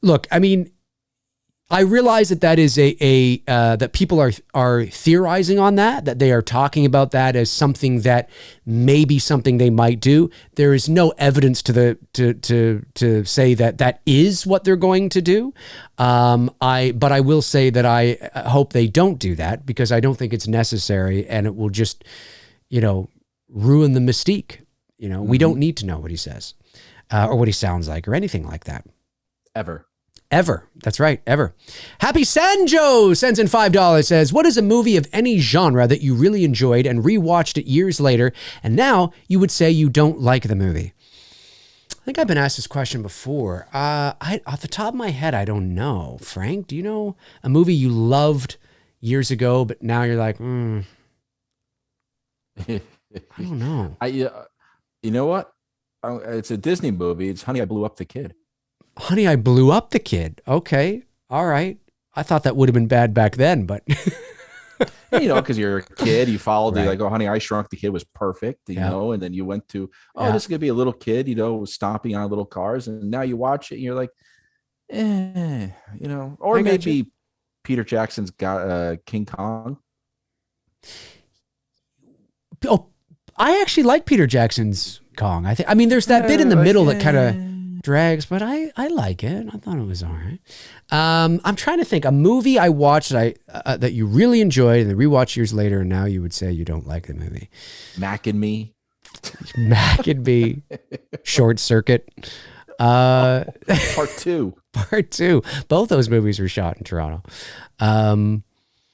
look, I mean, I realize that is that people are theorizing on that they are talking about that as something that may be something they might do. There is no evidence to say that is what they're going to do. But I will say that I hope they don't do that, because I don't think it's necessary, and it will just, ruin the mystique. We don't need to know what he says, or what he sounds like, or anything like that. Ever. That's right. Ever. Happy Sanjo sends in $5, says, what is a movie of any genre that you really enjoyed and rewatched it years later, and now you would say you don't like the movie? I think I've been asked this question before. Off the top of my head, I don't know. Frank, do you know a movie you loved years ago, but now you're like, I don't know. You know what? It's a Disney movie. It's Honey, I Blew Up the Kid. Honey, I Blew Up the Kid. Okay. All right. I thought that would have been bad back then, but because you're a kid, you followed right. Honey, I Shrunk the Kid was perfect, and then you went to, this is going to be a little kid, stomping on little cars. And now you watch it and you're like, or maybe Peter Jackson's got King Kong. Oh, I actually like Peter Jackson's Kong. I mean, there's that bit in the middle that kind of drags, but I like it. I thought it was all right. I'm trying to think a movie I watched that you really enjoyed and then rewatch years later, and now you would say you don't like the movie. Mac and Me, Short Circuit, Part 2. Both those movies were shot in Toronto. How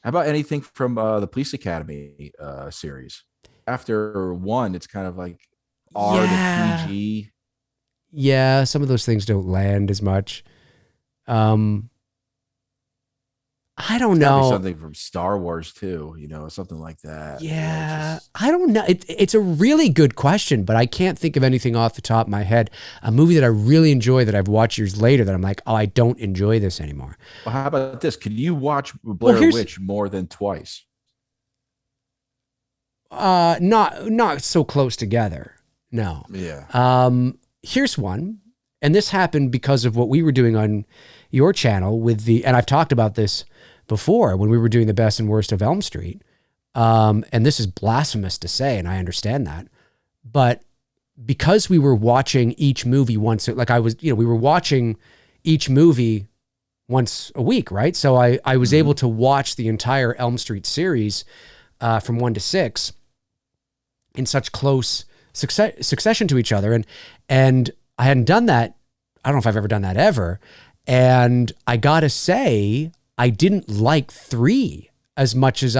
about anything from the Police Academy series? After 1, it's kind of like R to PG. Yeah, some of those things don't land as much. I don't know. Something from Star Wars too, something like that. Yeah, I don't know. It's a really good question, but I can't think of anything off the top of my head. A movie that I really enjoy that I've watched years later that I'm like, I don't enjoy this anymore. Well, how about this? Can you watch Blair Witch more than twice? Not so close together. No. Yeah. Here's one, and this happened because of what we were doing on your channel and I've talked about this before when we were doing the best and worst of Elm Street. And this is blasphemous to say, and I understand that, but because we were watching each movie once, we were watching each movie once a week, right? So I was able to watch the entire Elm Street series from 1 to 6 in such close succession to each other. And I hadn't done that. I don't know if I've ever done that ever. And I got to say, I didn't like 3 as much as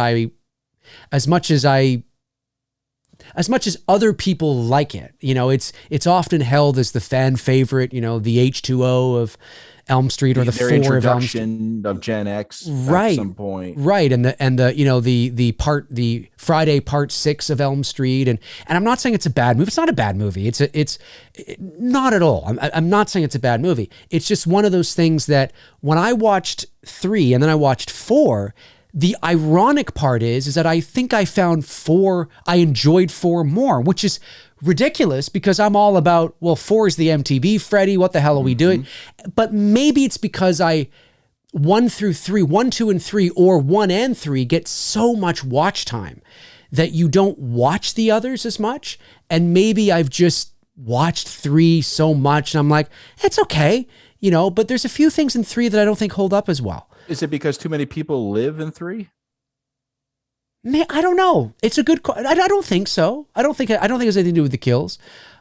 other people like it. It's often held as the fan favorite, the H2O of Elm Street, or the 4 of Elm Street of Gen X right at some point, right? And the Friday part 6 of Elm Street, and I'm not saying it's a bad movie. It's not a bad movie. It's not at all. I'm not saying it's a bad movie. It's just one of those things that when I watched 3 and then I watched 4. The ironic part is that I think I found 4, I enjoyed 4 more, which is ridiculous because I'm all about, 4 is the MTV, Freddie, what the hell are we doing? But maybe it's because 1 through 3, 1, 2, and 3, or 1 and 3 get so much watch time that you don't watch the others as much. And maybe I've just watched 3 so much and I'm like, it's okay, but there's a few things in 3 that I don't think hold up as well. Is it because too many people live in 3? I don't know. It's a good. I don't think so. I don't think it has anything to do with the kills.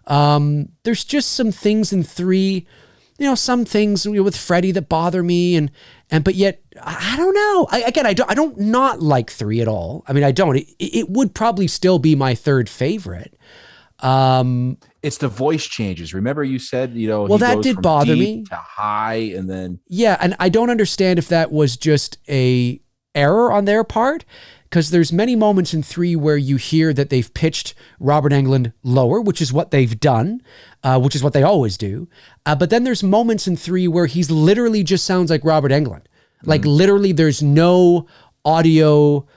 There's just some things in 3, some things with Freddy that bother me, but yet I don't know. I don't not like 3 at all. I mean, I don't. It would probably still be my 3rd favorite. It's the voice changes. Remember you said, well, that did bother me to high, and then and I don't understand if that was just a error on their part, because there's many moments in 3 where you hear that they've pitched Robert Englund lower, which is what they've done, which is what they always do. But then there's moments in 3 where he's literally just sounds like Robert Englund. Like literally there's no audio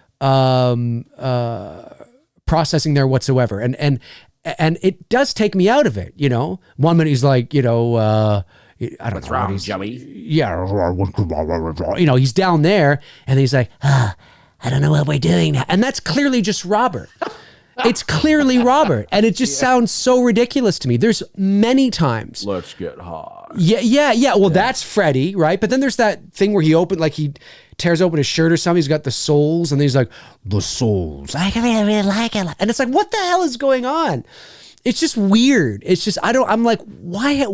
processing there whatsoever. And it does take me out of it, 1 minute he's like, I don't what's know. wrong, Joey? Yeah. He's down there and he's like, I don't know what we're doing now. And that's clearly just Robert. It's clearly Robert. And it just sounds so ridiculous to me. There's many times. Let's get high. Yeah. Well, that's Freddy, right? But then there's that thing where he tears open his shirt or something. He's got the souls and he's like, the souls. I really like it. And it's like, what the hell is going on? It's just weird. It's just, I'm like, why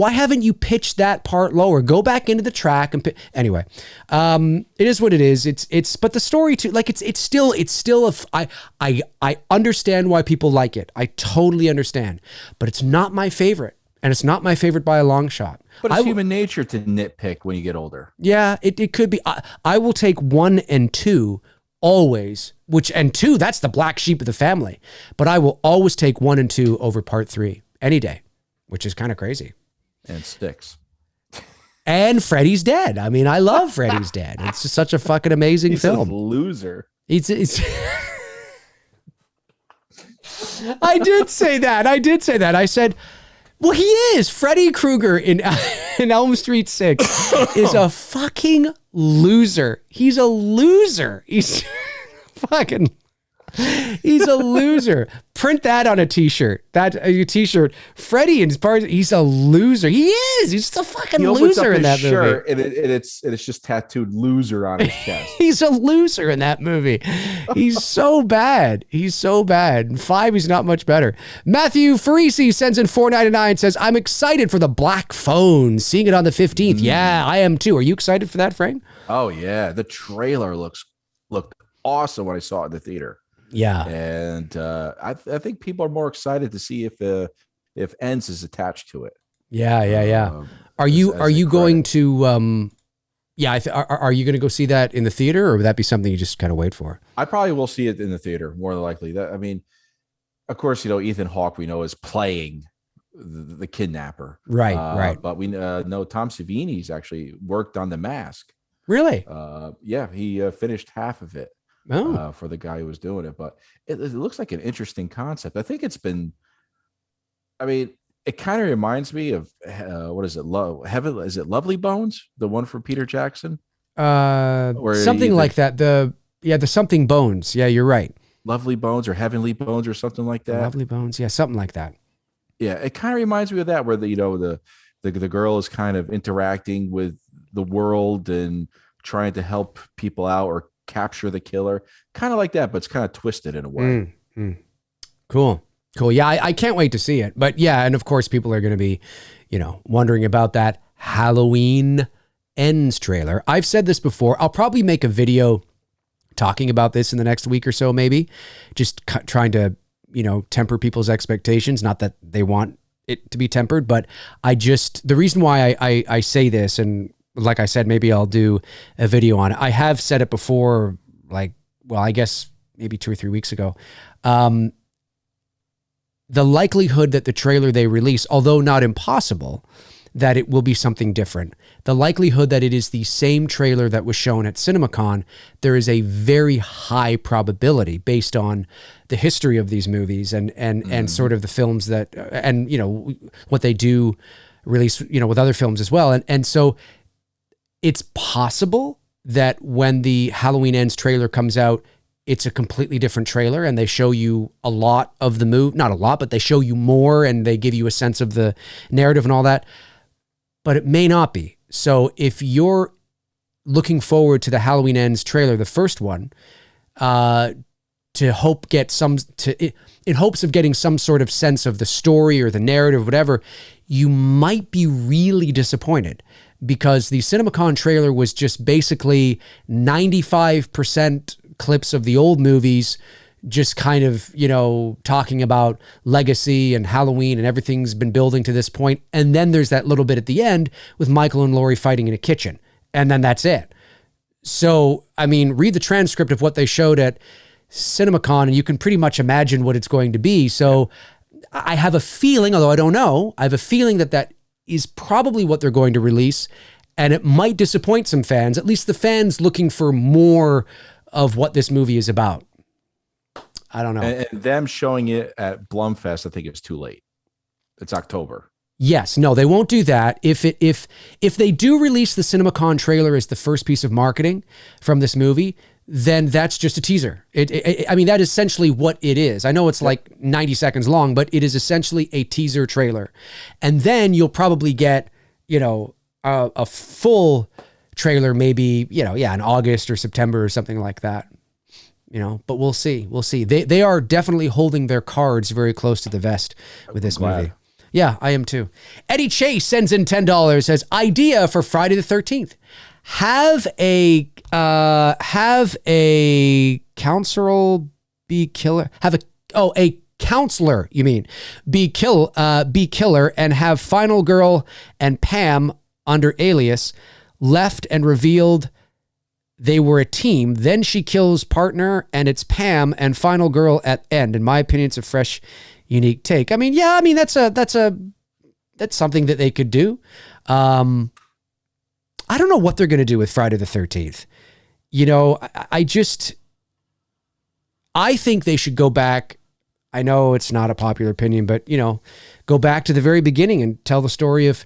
haven't you pitched that part lower? Go back into the track and anyway, it is what it is. But the story too, like it's still I understand why people like it. I totally understand, but it's not my favorite, and it's not my favorite by a long shot. But it's human nature to nitpick when you get older. Yeah, it could be. I will take 1 and 2 always, and 2, that's the black sheep of the family. But I will always take 1 and 2 over part 3 any day, which is kind of crazy. And 6. And Freddy's Dead. I mean, I love Freddy's Dead. It's just such a fucking amazing film. A loser. It's I did say that. I said, well, he is. Freddy Krueger in Elm Street 6 is a fucking loser. He's a loser. He's a loser. Print that on a t-shirt. A t-shirt. Freddy and his parts, he's a loser. He is. He's just a fucking loser in that movie. And it's just tattooed loser on his chest. He's a loser in that movie. He's so bad. He's so bad. In 5, he's not much better. Matthew Farisi sends in $4.99, says, I'm excited for the Black Phone. Seeing it on the 15th. Yeah, I am too. Are you excited for that, Frank? Oh yeah. The trailer looked awesome when I saw it in the theater. Yeah. And I think people are more excited to see if Ends is attached to it. Yeah. Are you going to are you going to go see that in the theater, or would that be something you just kind of wait for? I probably will see it in the theater more than likely. Of course, Ethan Hawke we know is playing the kidnapper. Right. But we know Tom Savini's actually worked on The Mask. Really? Yeah, he finished half of it. For the guy who was doing it, but it looks like an interesting concept. I think it kind of reminds me of what is it? Is it Lovely Bones, the one for Peter Jackson? Something like that. The Something Bones. Yeah, you're right. Lovely Bones or Heavenly Bones or something like that. Lovely Bones. Yeah, something like that. Yeah, it kind of reminds me of that, where the girl is kind of interacting with the world and trying to help people out or capture the killer, kind of like that, but it's kind of twisted in a way. Cool. Yeah, I can't wait to see it. But yeah, and of course people are going to be, wondering about that Halloween Ends trailer. I've said this before. I'll probably make a video talking about this in the next week or so, maybe just trying to, temper people's expectations. Not that they want it to be tempered, but the reason why I say this, and like I said, maybe I'll do a video on it. I have said it before, I guess maybe 2 or 3 weeks ago. The likelihood that the trailer they release, although not impossible, that it will be something different. The likelihood that it is the same trailer that was shown at CinemaCon, there is a very high probability based on the history of these movies and sort of the films that, and what they do release, with other films as well. And so it's possible that when the Halloween Ends trailer comes out, it's a completely different trailer and they show you a lot of the movie, not a lot, but they show you more and they give you a sense of the narrative and all that, but it may not be. So if you're looking forward to the Halloween Ends trailer, the first one, to hope get some to in hopes of getting some sort of sense of the story or the narrative, whatever, you might be really disappointed, because the CinemaCon trailer was just basically 95% clips of the old movies, just kind of, you know, talking about legacy and Halloween and everything's been building to this point. And then there's that little bit at the end with Michael and Laurie fighting in a kitchen. And then that's it. So, I mean, read the transcript of what they showed at CinemaCon and you can pretty much imagine what it's going to be. So I have a feeling, although I don't know, I have a feeling that that is probably what they're going to release. And it might disappoint some fans, at least the fans looking for more of what this movie is about. I don't know. And them showing it at Blumfest, I think it's too late. It's October. Yes, no, they won't do that. If they do release the CinemaCon trailer as the first piece of marketing from this movie, then that's just a teaser. I mean, that is essentially what it is. I know it's like 90 seconds long, but it is essentially a teaser trailer. And then you'll probably get, you know, a full trailer, maybe, you know, in August or September or something like that. You know, but we'll see. We'll see. They are definitely holding their cards very close to the vest with this movie. Yeah, I am too. Eddie Chase sends in $10, says, idea for Friday the 13th. Have a counselor be killer. A counselor, you mean, be killer and have Final Girl and Pam under alias left and revealed they were a team. Then she kills partner and it's Pam and Final Girl at end. In my opinion, it's a fresh, unique take. I mean, yeah, I mean, that's something that they could do. I don't know what they're going to do with Friday the 13th. You know, I think they should go back. I know it's not a popular opinion, but, you know, go back to the very beginning and tell the story of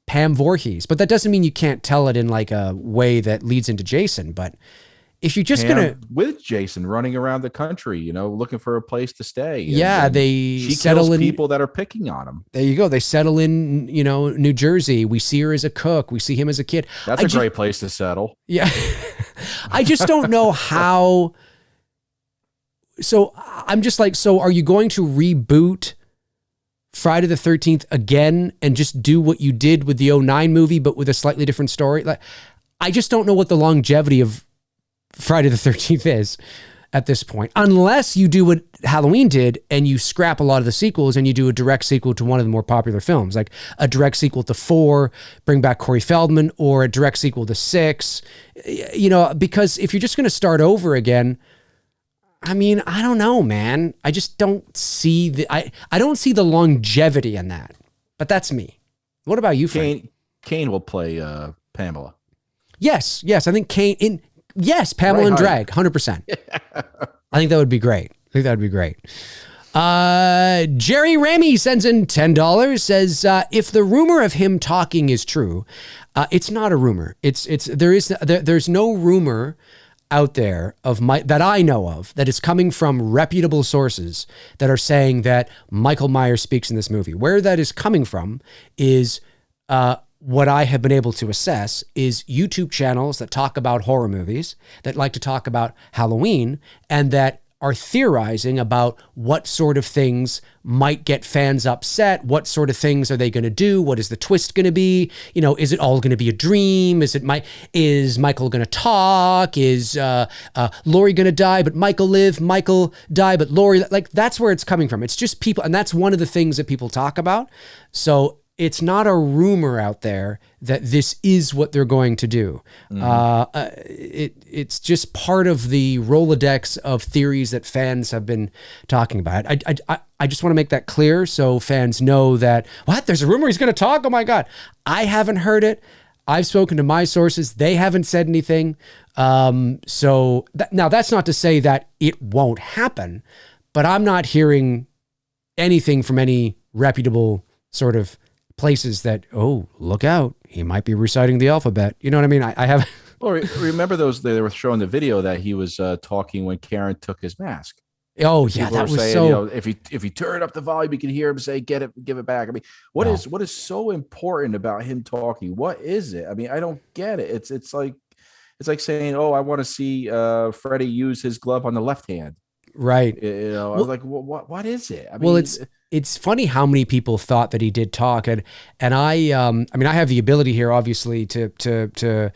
Pam Voorhees. But that doesn't mean you can't tell it in like a way that leads into Jason. But if you're just going to... with Jason running around the country, you know, looking for a place to stay. Yeah, she settle in people that are picking on him. There you go. They settle in, you know, New Jersey. We see her as a cook. We see him as a kid. That's a great place to settle. Yeah. I just don't know how... So I'm just like, so are you going to reboot Friday the 13th again and just do what you did with the 2009 movie, but with a slightly different story? Like, I just don't know what the longevity of Friday the 13th is at this point, unless you do what Halloween did and you scrap a lot of the sequels and you do a direct sequel to one of the more popular films, like a direct sequel to 4, bring back Corey Feldman, or a direct sequel to 6, you know, because if you're just going to start over again, I mean, I don't know, man. I just don't see I don't see the longevity in that, but that's me. What about you, Frank? Kane will play Pamela. Yes. I think Kane yes, Pamela and drag, 100%. I think that would be great. Jerry Ramy sends in $10, says, if the rumor of him talking is true, it's not a rumor. There's no rumor out there that I know of that is coming from reputable sources that are saying that Michael Myers speaks in this movie. Where that is coming from is what I have been able to assess is YouTube channels that talk about horror movies, that like to talk about Halloween, and that are theorizing about what sort of things might get fans upset. What sort of things are they going to do? What is the twist going to be? You know, is it all going to be a dream? Is Michael going to talk? Is Laurie going to die, but Michael live? Michael die, but Laurie, like, that's where it's coming from. It's just people. And that's one of the things that people talk about. So it's not a rumor out there that this is what they're going to do. It's just part of the Rolodex of theories that fans have been talking about. I just want to make that clear so fans know that, what? There's a rumor he's going to talk? Oh my God. I haven't heard it. I've spoken to my sources. They haven't said anything. Now that's not to say that it won't happen, but I'm not hearing anything from any reputable sort of places that, oh, look out, he might be reciting the alphabet. You know what I mean? I have. Well, remember they were showing the video that he was talking when Karen took his mask. Oh yeah, that was saying, so. You know, if you turn up the volume, you can hear him say, "Get it, give it back." I mean, what is so important about him talking? What is it? I mean, I don't get it. It's like It's like saying, "Oh, I want to see Freddie use his glove on the left hand." Right. I was like, well, what is it? I Well, mean, it's funny how many people thought that he did talk, and I mean, I have the ability here, obviously, to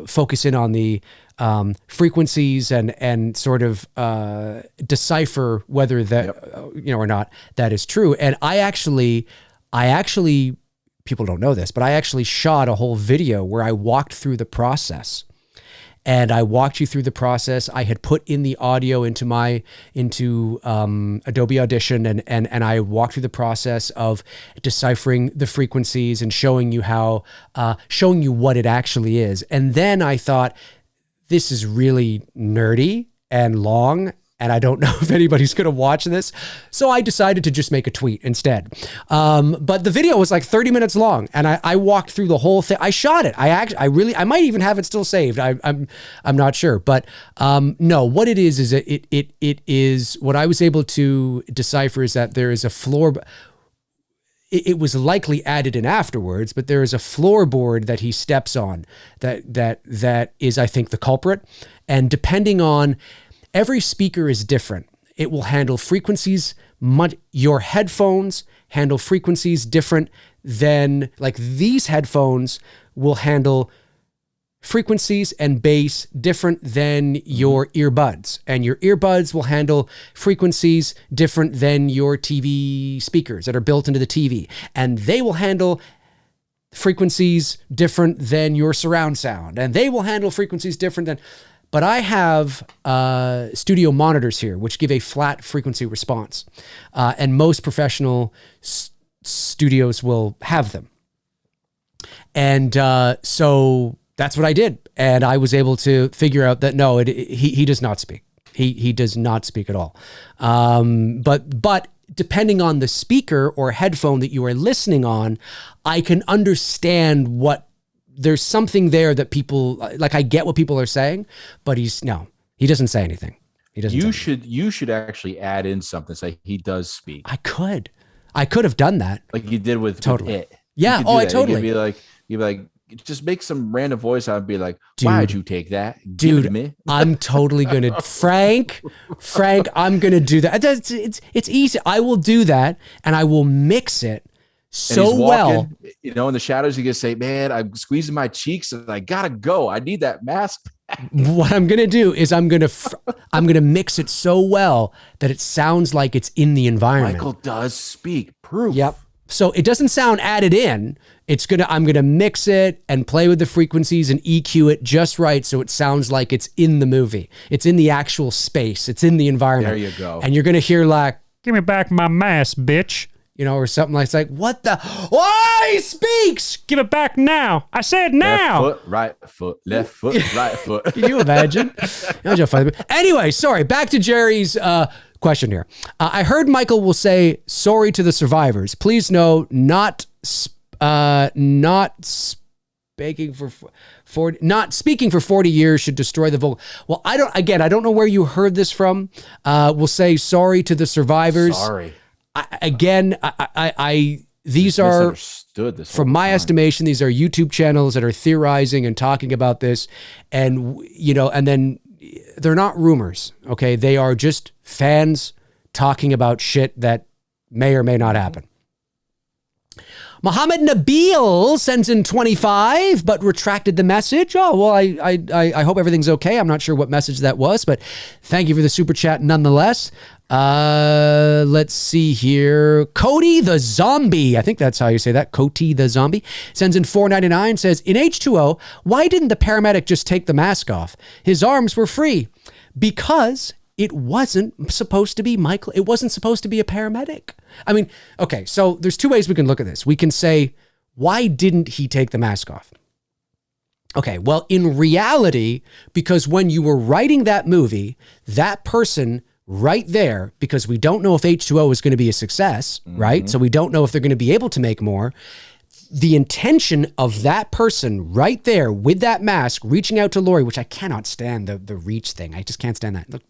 focus in on the frequencies and sort of decipher whether that or not that is true. And I actually, people don't know this, but I actually shot a whole video where I walked through the process. And I walked you through the process. I had put in the audio into Adobe Audition, and I walked through the process of deciphering the frequencies and showing you what it actually is. And then I thought, this is really nerdy and long, and I don't know if anybody's going to watch this. So I decided to just make a tweet instead. But the video was like 30 minutes long, and I walked through the whole thing. I shot it. I might even have it still saved. I'm not sure. But no, what it is it is what I was able to decipher is that there is a floor. It was likely added in afterwards, but there is a floorboard that he steps on that is, I think, the culprit. And depending on, every speaker is different. It will handle frequencies. Your headphones handle frequencies different than, like, these headphones will handle frequencies and bass different than your earbuds. And your earbuds will handle frequencies different than your TV speakers that are built into the TV. And they will handle frequencies different than your surround sound. And they will handle frequencies different than... But I have studio monitors here, which give a flat frequency response. And most professional studios will have them. And so that's what I did. And I was able to figure out that, no, he does not speak. He does not speak at all. But depending on the speaker or headphone that you are listening on, I can understand there's something there that people, like, I get what people are saying, but he doesn't say anything. He doesn't. You should actually add in something, say he does speak. I could have done that. Like you did with it. Yeah. Oh, I totally. You'd be like, just make some random voice out and be like, why'd you take that? Dude, Give it to me. I'm totally going to, Frank, I'm going to do that. It's easy. I will do that, and I will mix it so well, in the shadows. You can say, man, I'm squeezing my cheeks and I gotta go. I need that mask back. What I'm gonna do is I'm gonna mix it so well that it sounds like it's in the environment. Michael does speak. Proof. Yep. So it doesn't sound added in. I'm gonna mix it and play with the frequencies and EQ it just right so it sounds like it's in the movie. It's in the actual space. It's in the environment. There you go. And you're gonna hear like, "Give me back my mask, bitch." Or something like, it's like, what the? Why he speaks? Give it back now. I said now. Left foot, right foot, left foot, right foot. Can you imagine? Anyway, sorry. Back to Jerry's question here. I heard Michael will say sorry to the survivors. Please know, not speaking for 40 years should destroy the vocal. Well, I don't know where you heard this from. We'll say sorry to the survivors. Sorry. These are, from my estimation, these are YouTube channels that are theorizing and talking about this, and and then they're not rumors. Okay, they are just fans talking about shit that may or may not happen. Mohammed Nabil sends in 25, but retracted the message. Oh, well, I hope everything's okay. I'm not sure what message that was, but thank you for the super chat nonetheless. Let's see here. Cody the Zombie, I think that's how you say that. Cody the Zombie sends in $4.99, says, in H2O, why didn't the paramedic just take the mask off? His arms were free. Because it wasn't supposed to be Michael. It wasn't supposed to be a paramedic. I mean, okay, so there's two ways we can look at this. We can say, why didn't he take the mask off? Okay, well, in reality, because when you were writing that movie, that person right there, because we don't know if H2O is going to be a success, right? So we don't know if they're going to be able to make more. The intention of that person right there with that mask reaching out to Lori, which I cannot stand the reach thing. I just can't stand that.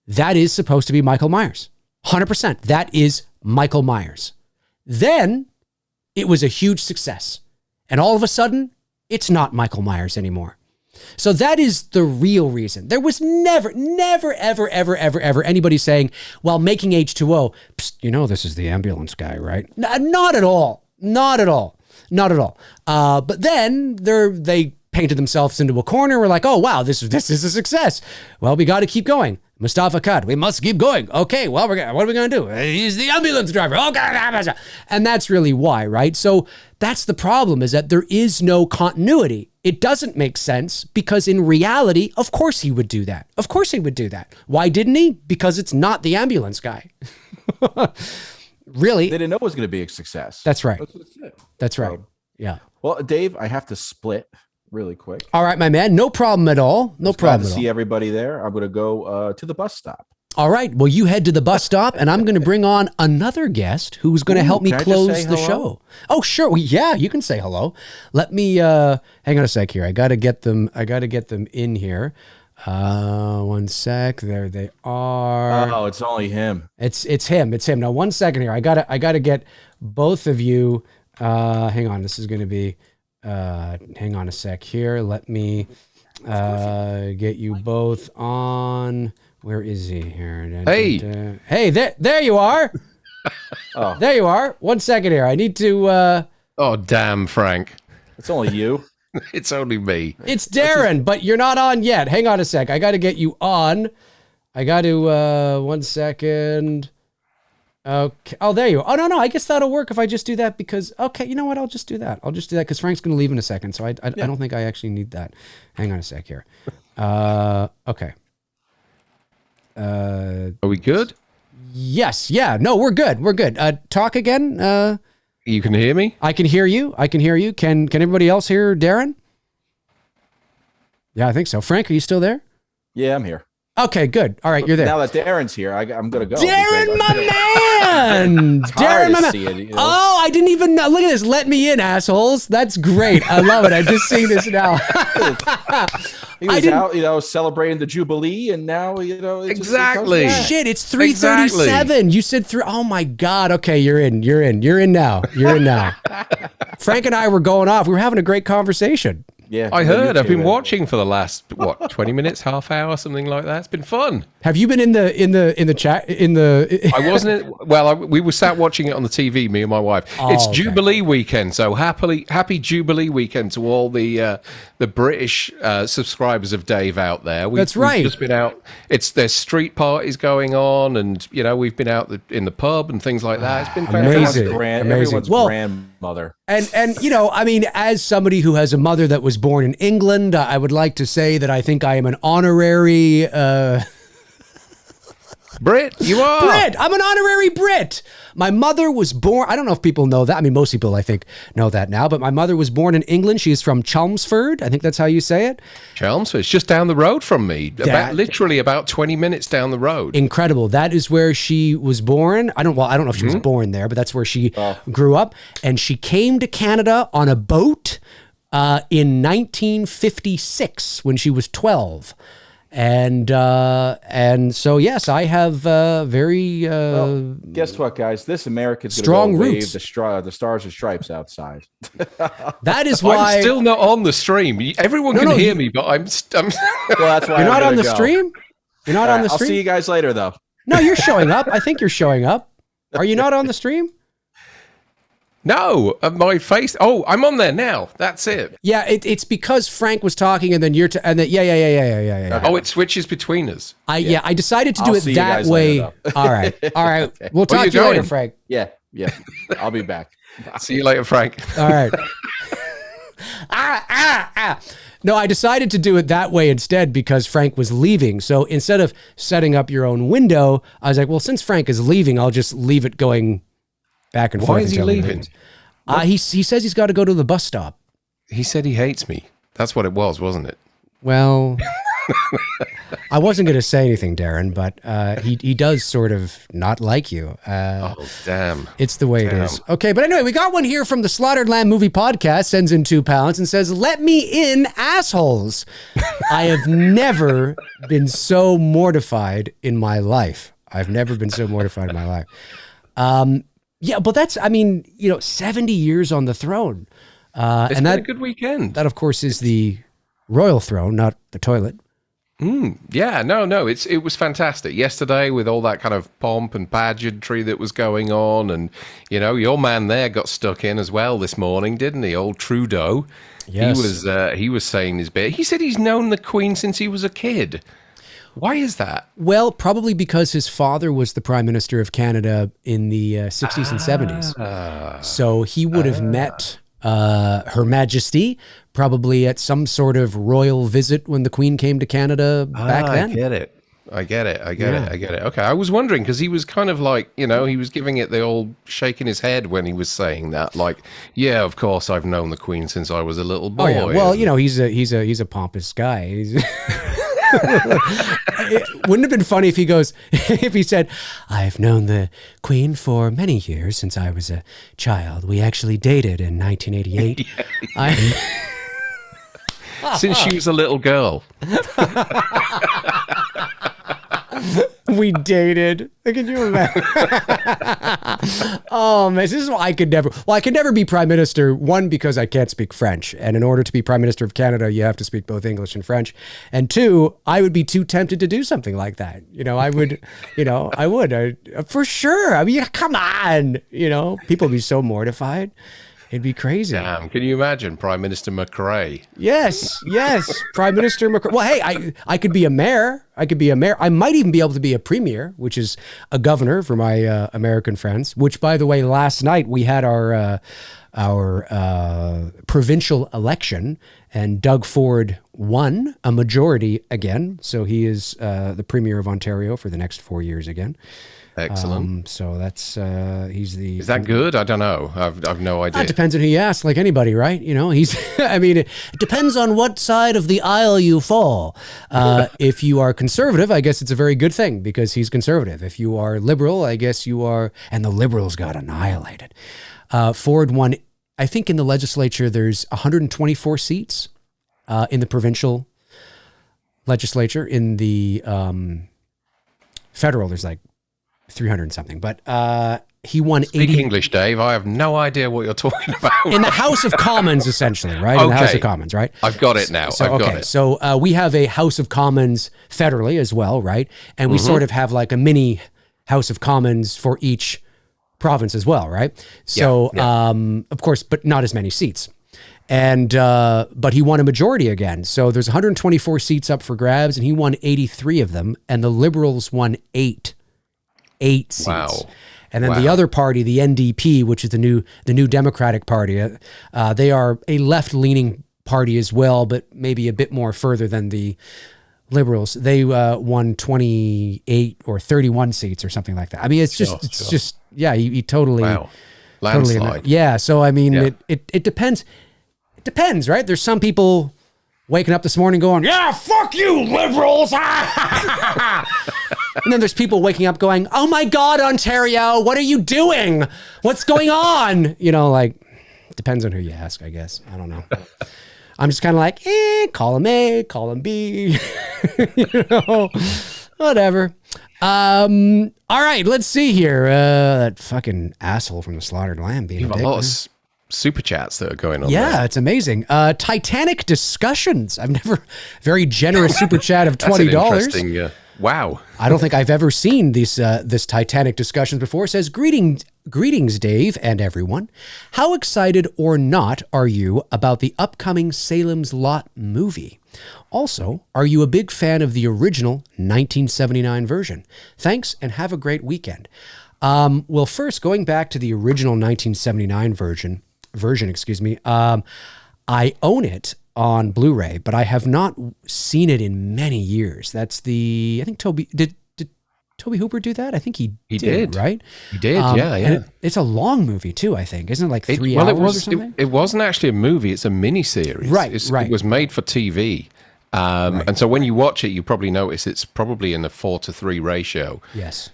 That is supposed to be Michael Myers. 100%. That is Michael Myers. Then it was a huge success. And all of a sudden, it's not Michael Myers anymore. So that is the real reason. There was never, ever anybody saying, while making H2O, this is the ambulance guy, right? Not at all. Not at all. Not at all. But then they painted themselves into a corner. We're like, oh, wow, this is a success. Well, we got to keep going. Mustafa Khan, we must keep going. Okay, well, what are we going to do? He's the ambulance driver. Okay. And that's really why, right? So that's the problem, is that there is no continuity. It doesn't make sense because in reality, of course he would do that. Of course he would do that. Why didn't he? Because it's not the ambulance guy. Really? They didn't know it was going to be a success. That's right. That's right. Yeah. Well, Dave, I have to split really quick. All right, my man. No problem at all. No problem Glad at to all. see everybody there. I'm going to go to the bus stop. All right. Well, you head to the bus stop, and I'm going to bring on another guest who's going to help me close the show. Oh, sure. Well, yeah, you can say hello. Let me hang on a sec here. I got to get them in here. One sec. There they are. Oh, it's only him. It's him. It's him. Now, 1 second here. I gotta get both of you. Hang on. This is going to be. Hang on a sec here. Let me get you both on. Where is he here? Hey. Hey, there you are. Oh. There you are. 1 second here. I need to. Oh, damn, Frank. It's only you. It's only me. It's Darren, but you're not on yet. Hang on a sec. I got to get you on. I got to. 1 second. Okay. Oh, there you are. Oh, no. I guess that'll work if I just do that because. Okay, you know what? I'll just do that. Because Frank's going to leave in a second. So I don't think I actually need that. Hang on a sec here. Okay. Are we good? Yes. Yeah. No, we're good. We're good. Talk again. You can hear me? I can hear you. Can everybody else hear Darren? Yeah, I think so. Frank, are you still there? Yeah, I'm here. Okay, good. All right, you're there. Now that Darren's here, I'm going to go. Darren, my man! Darren, my man. Oh, I didn't even know. Look at this. Let me in, assholes. That's great. I love it. I'm just seeing this now. He was out, celebrating the Jubilee, and now, Exactly. Shit, it's 3:37. Exactly. You said three. Oh my God. Okay, you're in now. Frank and I were going off. We were having a great conversation. Yeah, I heard. I've been watching for the last 20 minutes, half hour, something like that. It's been fun. Have you been in the chat? I wasn't. We were sat watching it on the TV, me and my wife. It's okay. Jubilee weekend, so happy Jubilee weekend to all the British subscribers of Dave out there. That's right. We've just been out. There's street parties going on, and we've been out in the pub and things like that. It's been amazing. Everyone's grandmother. And I mean, as somebody who has a mother that was born in England, I would like to say that I think I am an honorary Brit. You are Brit. I'm an honorary Brit. My mother was born. I don't know if people know that. I mean, most people I think know that now. But my mother was born in England. She's from Chelmsford. I think that's how you say it. Chelmsford. It's just down the road from me. Literally about 20 minutes down the road. Incredible. That is where she was born. I don't know if she was born there, but that's where she grew up. And she came to Canada on a boat in 1956 when she was 12. And so yes, I have very guess what, guys? This American's strong gonna go roots. Wave the stars and stripes outside. That is why I'm still not on the stream. Everyone can hear me, but I'm well, that's why you're not on the stream. You're not on the stream. I'll see you guys later, though. No, you're showing up. I think you're showing up. Are you not on the stream? No, my face. Oh, I'm on there now. That's it. Yeah, it's because Frank was talking, and then you're yeah. Oh, it switches between us. I decided to do it that way. All right. Okay. We'll talk to you later, Frank. Yeah. I'll be back. See you later, Frank. All right. No, I decided to do it that way instead because Frank was leaving. So instead of setting up your own window, I was like, well, since Frank is leaving, I'll just leave it going back and forth. Why is he leaving? He says he's got to go to the bus stop. He said he hates me. That's what it was, wasn't it? Well, I wasn't going to say anything, Darren, but he does sort of not like you. Oh, damn. It's the way it is. Okay, but anyway, we got one here from the Slaughtered Lamb Movie Podcast, sends in £2 and says, "Let me in, assholes." I have never been so mortified in my life. I've never been so mortified in my life. Yeah, but that's, 70 years on the throne. It's been a good weekend. That, of course, is the royal throne, not the toilet. Yeah, no, it was fantastic yesterday with all that kind of pomp and pageantry that was going on, and your man there got stuck in as well this morning, didn't he? Old Trudeau. Yes. He was saying his bit. He said he's known the Queen since he was a kid. Why is that? Well, probably because his father was the Prime Minister of Canada in the 60s and 70s. So he would have met Her Majesty probably at some sort of royal visit when the Queen came to Canada back then. I get it. Okay, I was wondering because he was kind of like, he was giving it the old shaking his head when he was saying that, like, yeah, of course I've known the Queen since I was a little boy. Oh, yeah. Well, he's a pompous guy. It wouldn't have been funny if he said, I've known the Queen for many years since I was a child. We actually dated in 1988. Since she was a little girl. We dated. Can you imagine? Oh man, this is why I could never be Prime Minister. One, because I can't speak French, and in order to be Prime Minister of Canada, you have to speak both English and French. And two, I would be too tempted to do something like that. I would for sure. I mean, come on. People would be so mortified. It'd be crazy. Damn, can you imagine Prime Minister McRae? Yes, Prime Minister McRae. Well, hey, I could be a mayor. I might even be able to be a premier, which is a governor for my American friends. Which, by the way, last night we had our provincial election, and Doug Ford won a majority again. So he is the premier of Ontario for the next 4 years again. Excellent. So that's Is that good? I don't know. I've no idea. It depends on who you ask, like anybody, right? He's. I mean, it depends on what side of the aisle you fall. If you are conservative, I guess it's a very good thing because he's conservative. If you are liberal, I guess you are, and the liberals got annihilated. Ford won. I think in the legislature there's 124 seats in the provincial legislature. In the federal, there's like 300 and something, but he won 80. Speak English, Dave. I have no idea what you're talking about. In the House of Commons, essentially, right? In the House of Commons, right? I've got it now. I've got it. So we have a House of Commons federally as well, right? And we sort of have like a mini House of Commons for each province as well, right? So, of course, but not as many seats. And but he won a majority again. So there's 124 seats up for grabs, and he won 83 of them, and the Liberals won 8 seats. Wow. And then the other party, the NDP, which is the new Democratic Party, they are a left-leaning party as well, but maybe a bit more further than the Liberals. They won 28 or 31 seats or something like that. I mean, it's just he totally landslide. Totally, yeah. So I mean, it depends. It depends, right? There's some people waking up this morning going, yeah, fuck you, Liberals. And then there's people waking up going, oh my God, Ontario, what are you doing? What's going on? Depends on who you ask, I guess. I don't know. I'm just kind of like, call him A, call him B, whatever. All right, let's see here. That fucking asshole from the Slaughtered Lamb being a dick. A lot of super chats that are going on. Yeah, there. it's amazing. Titanic discussions. I've never very generous super chat of $20. Interesting. Wow. I don't think I've ever seen this Titanic discussions before. It says, greetings, Dave and everyone. How excited or not are you about the upcoming Salem's Lot movie? Also, are you a big fan of the original 1979 version? Thanks, and have a great weekend. Well, first, going back to the original 1979 version, I own it on Blu-ray, but I have not seen it in many years. That's I think did Toby Hooper do that? I think he did, right? He did, yeah. And it's a long movie too, I think. Isn't it like 3 hours or something? It wasn't actually a movie, it's a mini-series. Right. It was made for TV. And so when you watch it, you probably notice it's probably in a 4:3 ratio. Yes.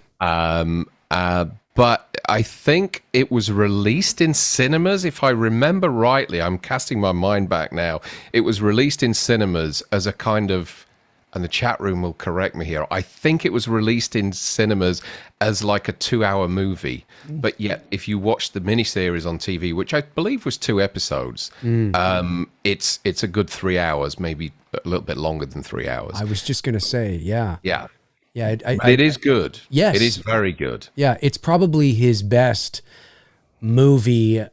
But I think it was released in cinemas, if I remember rightly. I'm casting my mind back now. It was released in cinemas as a kind of and the chat room will correct me here, I think it was released in cinemas as like a 2-hour movie. But yet, if you watch the miniseries on TV, which I believe was 2 episodes, it's a good 3 hours, maybe a little bit longer than 3 hours. I was just going to say, yeah. Yeah. Yeah. It is good. Yes. It is very good. Yeah. It's probably his best movie.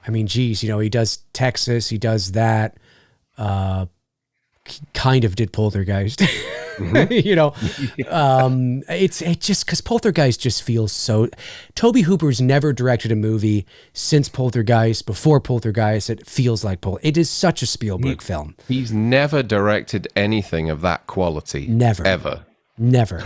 I mean, geez, you know, he does Texas, he does that. Kind of did Poltergeist. You know, it's just because Poltergeist just feels so. Tobe Hooper's never directed a movie since Poltergeist. Before Poltergeist, it feels like it is such a Spielberg film. He's never directed anything of that quality. Never. Ever. Never.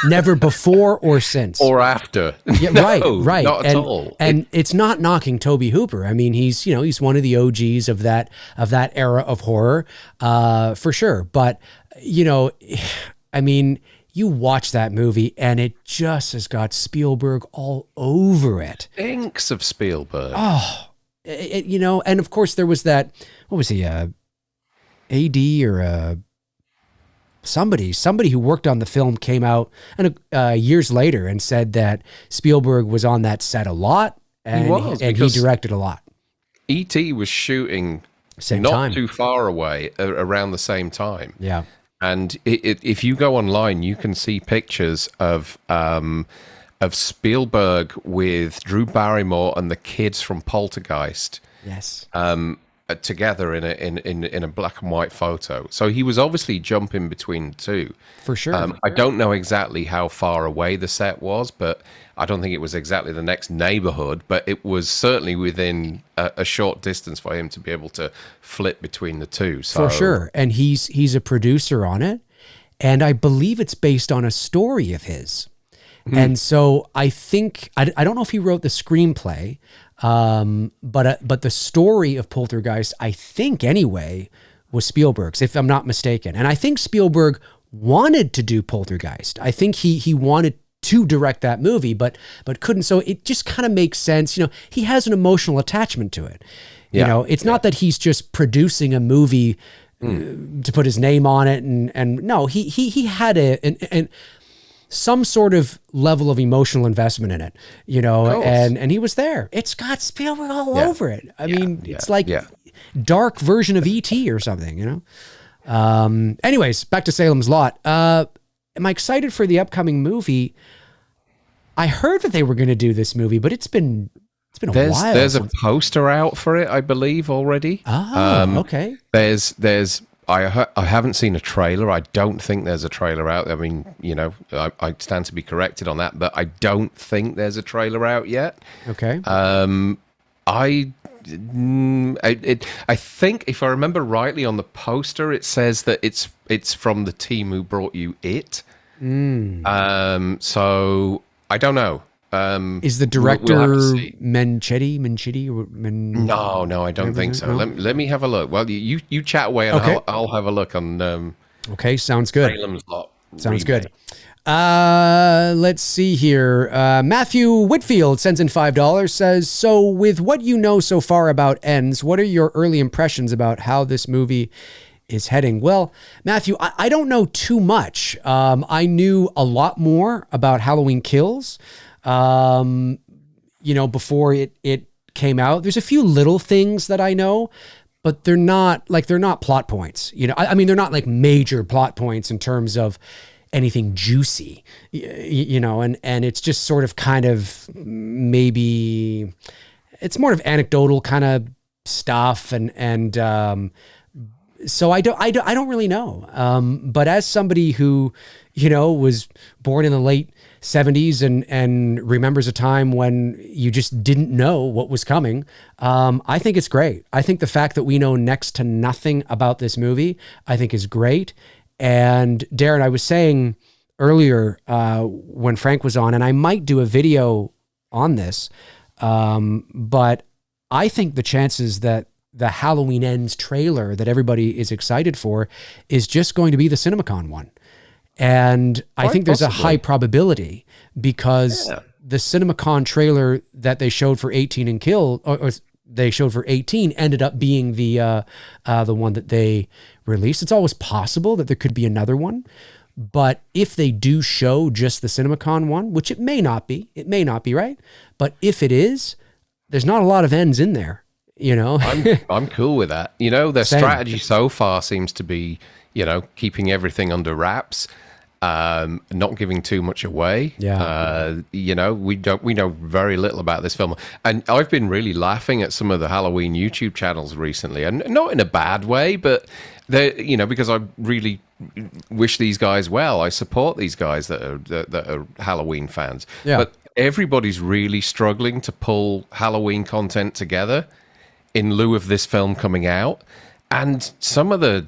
Never before or since. Or after. Yeah, No, right. Not at all. And it's not knocking Tobe Hooper. I mean, he's one of the OGs of that era of horror, for sure. But, you know, I mean, you watch that movie and it just has got Spielberg all over it. Thinks of Spielberg. Oh, you know, and of course there was that, what was he, AD or somebody who worked on the film came out and years later and said that Spielberg was on that set a lot and he directed a lot. E.T. was shooting Same not time. too far away around the same time. Yeah. And if you go online, you can see pictures of Spielberg with Drew Barrymore and the kids from Poltergeist. Yes. Together in a black and white photo. So he was obviously jumping between the two. For sure. I don't know exactly how far away the set was, but I don't think it was exactly the next neighborhood, but it was certainly within a short distance for him to be able to flip between the two. So, for sure. And he's a producer on it. And I believe it's based on a story of his. And so I think, I don't know if he wrote the screenplay, but the story of Poltergeist, I think anyway, was Spielberg's, if I'm not mistaken. And I think Spielberg wanted to do Poltergeist. I think he wanted to direct that movie, but couldn't. So it just kind of makes sense. You know, he has an emotional attachment to it. You know, it's not that he's just producing a movie to put his name on it. And no, he had some sort of level of emotional investment in it, you know, and he was there. It's got Spielberg all over it. I mean, it's like dark version of E.T. or something, you know? Anyways, back to Salem's Lot. Am I excited for the upcoming movie? I heard that they were going to do this movie, but it's been a while. There's a poster out for it, I believe, already. Okay. I haven't seen a trailer. I don't think there's a trailer out. I mean, you know, I stand to be corrected on that, but I don't think there's a trailer out yet. Okay. I think, if I remember rightly, on the poster it says that it's from the team who brought you It. So I don't know. Is the director Menchetti? No, I don't think so. Let me have a look. Well, you chat away, and Okay. I'll have a look on. Okay, sounds good. Salem's Lot. Sounds remake. good. Let's see here. Matthew Whitfield sends in $5, says, so with what you know so far about Ends, what are your early impressions about how this movie is heading? Well, Matthew, I don't know too much. I knew a lot more about Halloween Kills, you know, before it came out. There's a few little things that I know, but they're not plot points. You know, I mean, they're not like major plot points in terms of anything juicy, you know, and it's just sort of kind of maybe it's more of anecdotal kind of stuff. And so I don't really know. But as somebody who, you know, was born in the late 70s and remembers a time when you just didn't know what was coming, I think it's great. I think the fact that we know next to nothing about this movie, I think is great. And Darren, I was saying earlier when Frank was on, and I might do a video on this, but I think the chances that the Halloween Ends trailer that everybody is excited for is just going to be the CinemaCon one. And I think there's a high probability because the CinemaCon trailer that they showed for 18 and Kill, or they showed for 18 ended up being the one that they released. It's always possible that there could be another one, but if they do show just the CinemaCon one, which it may not be, right? But if it is, there's not a lot of ends in there, you know. I'm cool with that. You know, their Same. strategy so far seems to be, you know, keeping everything under wraps. Not giving too much away. You know, we know very little about this film, and I've been really laughing at some of the Halloween YouTube channels recently, and not in a bad way, but they, you know, because I really wish these guys well. I support these guys that are Halloween fans, but everybody's really struggling to pull Halloween content together in lieu of this film coming out, and some of the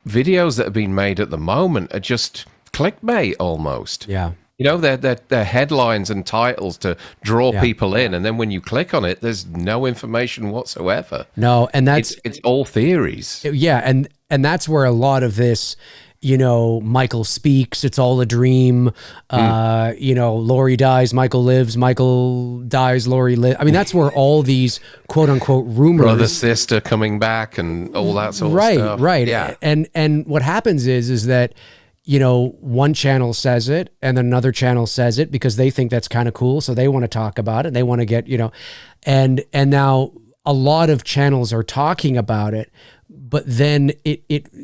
videos that have been made at the moment are just clickbait almost. Yeah. You know, they're headlines and titles to draw people in, and then when you click on it, there's no information whatsoever. No, and that's it's all theories. Yeah, and that's where a lot of this, you know, Michael speaks, it's all a dream. You know, Laurie dies, Michael lives, Michael dies, Laurie lives. I mean, that's where all these quote unquote rumors, Brother, sister coming back and all that sort of stuff. Right. Yeah. And what happens is that, you know, one channel says it and then another channel says it because they think that's kind of cool. So they want to talk about it. They want to get, you know, and now a lot of channels are talking about it, but then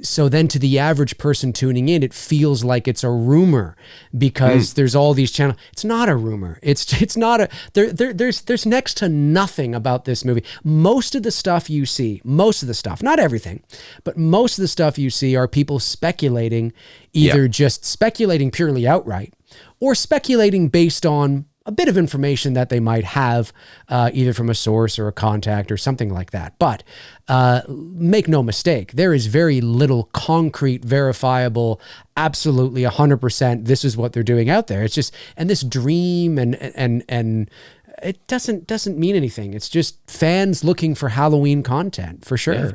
so then to the average person tuning in, it feels like it's a rumor because there's all these channels. It's not a rumor. It's not there's next to nothing about this movie. Most of the stuff you see, not everything, but most of the stuff you see are people speculating, either just speculating purely outright or speculating based on a bit of information that they might have either from a source or a contact or something like that. But make no mistake, there is very little concrete, verifiable, absolutely 100%, this is what they're doing out there. It's just, and this dream and it doesn't mean anything. It's just fans looking for Halloween content, for sure. Yeah.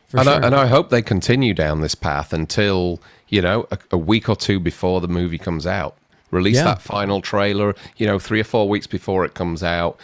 For sure. And I hope they continue down this path until, you know, a week or two before the movie comes out. Release that final trailer, you know, 3 or 4 weeks before it comes out.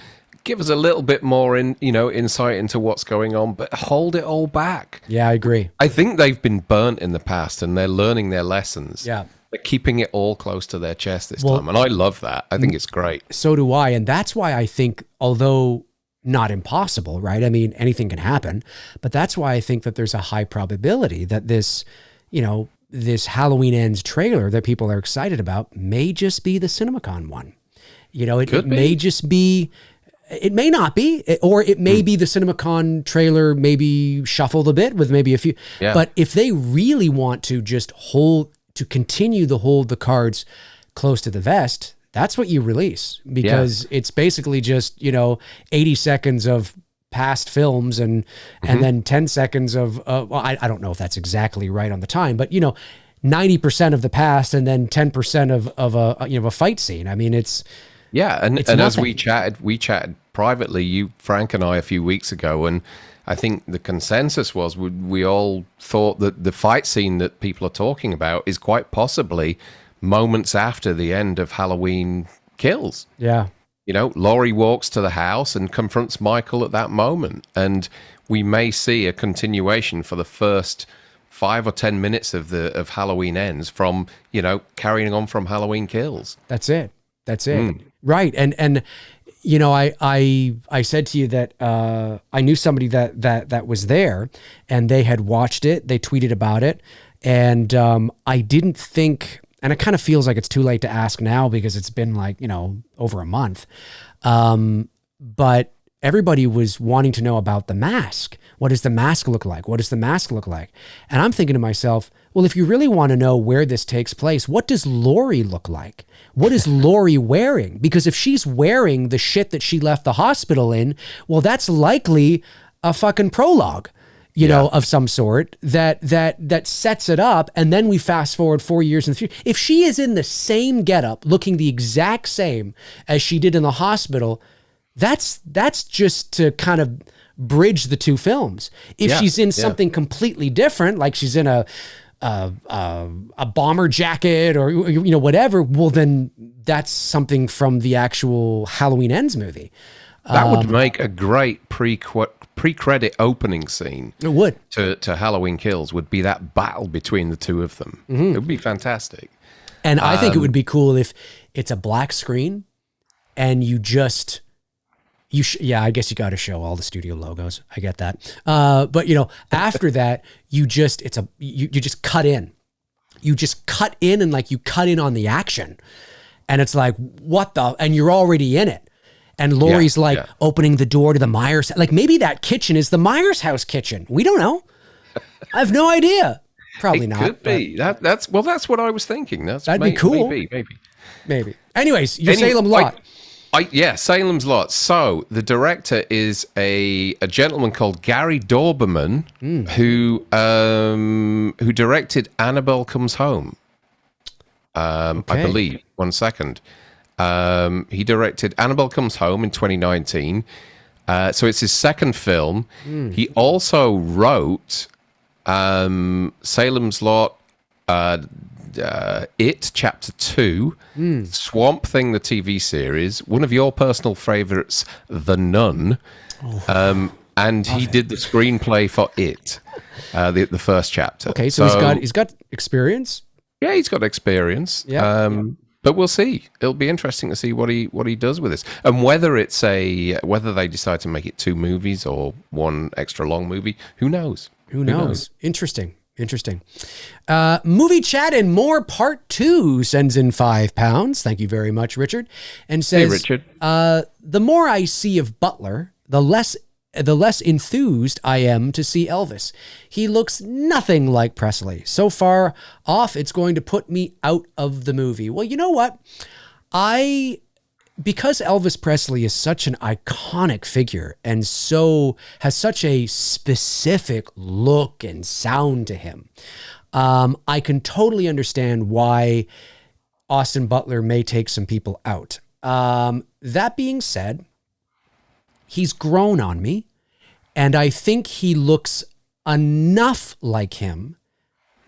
Give us a little bit more insight into what's going on, but hold it all back. Yeah, I agree. I think they've been burnt in the past and they're learning their lessons. Yeah. They're keeping it all close to their chest this time. And I love that. I think it's great. So do I. And that's why I think, although not impossible, right? I mean, anything can happen, but that's why I think that there's a high probability that this, you know, this Halloween Ends trailer that people are excited about may just be the CinemaCon one. You know, it may just be, it may not be, or it may be the CinemaCon trailer, maybe shuffled a bit with maybe a few. Yeah. But if they really want to just continue to hold the cards close to the vest, that's what you release, because it's basically just, you know, 80 seconds of past films and then 10 seconds of well, I don't know if that's exactly right on the time, but you know, 90% of the past and then 10% of a, you know, a fight scene. I mean, it's as we chatted privately, you, Frank, and I a few weeks ago, and I think the consensus was we all thought that the fight scene that people are talking about is quite possibly moments after the end of Halloween Kills. Yeah. You know, Laurie walks to the house and confronts Michael at that moment. And we may see a continuation for the first 5 or 10 minutes of Halloween Ends from, you know, carrying on from Halloween Kills. That's it. Right. And you know, I said to you that I knew somebody that was there and they had watched it. They tweeted about it. And I didn't think... And it kind of feels like it's too late to ask now because it's been like, you know, over a month. But everybody was wanting to know about the mask. What does the mask look like? What does the mask look like? And I'm thinking to myself, well, if you really want to know where this takes place, what does Laurie look like? What is Laurie wearing? Because if she's wearing the shit that she left the hospital in, well, that's likely a fucking prologue. You know, of some sort that sets it up. And then we fast forward 4 years in the future. If she is in the same getup, looking the exact same as she did in the hospital, that's just to kind of bridge the two films. If she's in something completely different, like she's in a bomber jacket or, you know, whatever, well, then that's something from the actual Halloween Ends movie. That would make a great pre-credit opening scene. It would. To Halloween Kills would be that battle between the two of them. It would be fantastic. And I think it would be cool if it's a black screen and you just... I guess you got to show all the studio logos. I get that. But after that, you just cut in. You just cut in and like you cut in on the action. And it's like, what the, and you're already in it. And Laurie's opening the door to the Myers. Like maybe that kitchen is the Myers house kitchen. We don't know. I have no idea. Probably not. Could be. That's what I was thinking. That'd be cool. Maybe. Anyways, Salem Lot. Salem's Lot. So the director is a gentleman called Gary Dauberman, who directed Annabelle Comes Home. I believe. 1 second. He directed Annabelle Comes Home in 2019. So it's his second film. He also wrote Salem's Lot, It Chapter 2, Swamp Thing, the TV series, one of your personal favorites, The Nun, and he did the screenplay for It, the first chapter. Okay, so he's got experience. Yeah, he's got experience. Yeah. But we'll see. It'll be interesting to see what he does with this, and whether they decide to make it 2 movies or 1 extra long movie. Who knows? Who knows? Interesting. Movie Chat and More Part 2 sends in £5. Thank you very much, Richard. And says, hey, Richard. The more I see of Butler, the less enthused I am to see Elvis. He looks nothing like Presley. So far off, it's going to put me out of the movie. Well, you know what? Because Elvis Presley is such an iconic figure and so has such a specific look and sound to him, I can totally understand why Austin Butler may take some people out. That being said, he's grown on me, and I think he looks enough like him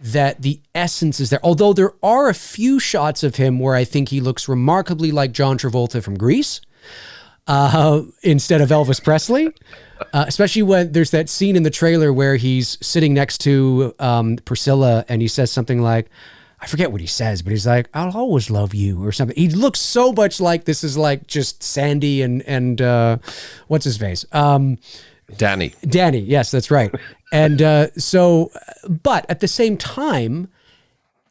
that the essence is there. Although there are a few shots of him where I think he looks remarkably like John Travolta from Grease instead of Elvis Presley, especially when there's that scene in the trailer where he's sitting next to Priscilla and he says something like, I forget what he says, but he's like, I'll always love you or something. He looks so much like this is like just Sandy and what's his face? Danny. Yes, that's right. And but at the same time,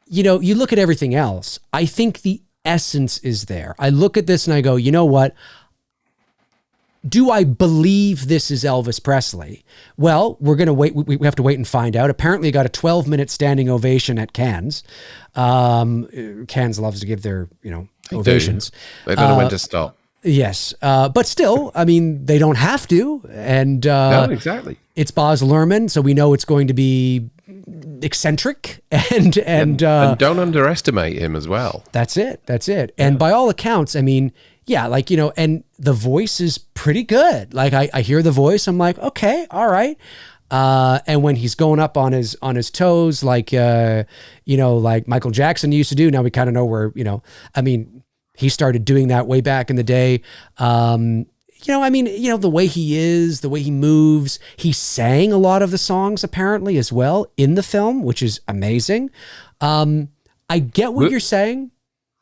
you look at everything else. I think the essence is there. I look at this and I go, you know what? Do I believe this is Elvis Presley? Well, we're going to wait. We have to wait and find out. Apparently, he got a 12-minute standing ovation at Cannes. Cannes loves to give their, ovations. They don't know when to stop. Yes. But still, I mean, they don't have to. And no, exactly. It's Baz Luhrmann, so we know it's going to be eccentric and don't underestimate him as well. That's it. Yeah. And by all accounts, I mean, yeah, like, and the voice is pretty good. Like I hear the voice, I'm like, okay, all right. And when he's going up on his toes, like, like Michael Jackson used to do, now we kind of know where, I mean, he started doing that way back in the day. The way he is, the way he moves, he sang a lot of the songs apparently as well in the film, which is amazing. I get what you're saying.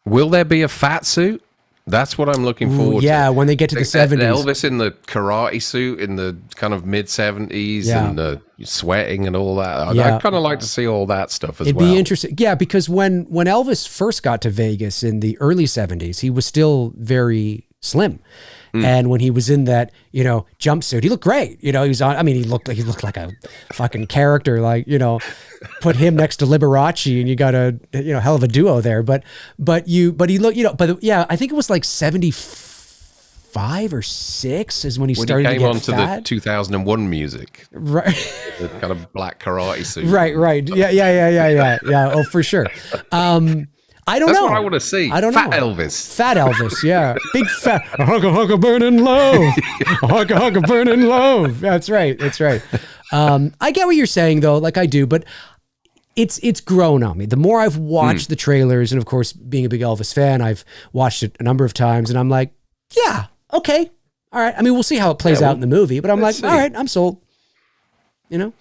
Will there be a fat suit? That's what I'm looking forward to. Yeah, when they get to the 70s. Elvis in the karate suit in the kind of mid-70s and the sweating and all that. Yeah. I'd kind of like to see all that stuff as well. It'd be interesting. Yeah, because when Elvis first got to Vegas in the early 70s, he was still very slim. And when he was in that, jumpsuit, he looked great. He was on, he looked like a fucking character, like, put him next to Liberace and you got a, hell of a duo there. But he looked, I think it was like 75 or 6 is when he started to get fat. When he came onto the 2001 music. Right. The kind of black karate suit. Right. Yeah. Oh, for sure. I don't know. That's what I want to see. I don't know. Fat Elvis, yeah. Big fat. Hugga, hugga, burning low. Hugga, hugga, burning low. That's right. I get what you're saying, though, like I do, but it's grown on me. The more I've watched the trailers, and of course, being a big Elvis fan, I've watched it a number of times, and I'm like, yeah, okay. All right. I mean, we'll see how it plays out in the movie, but I'm like, all right, I'm sold. You know?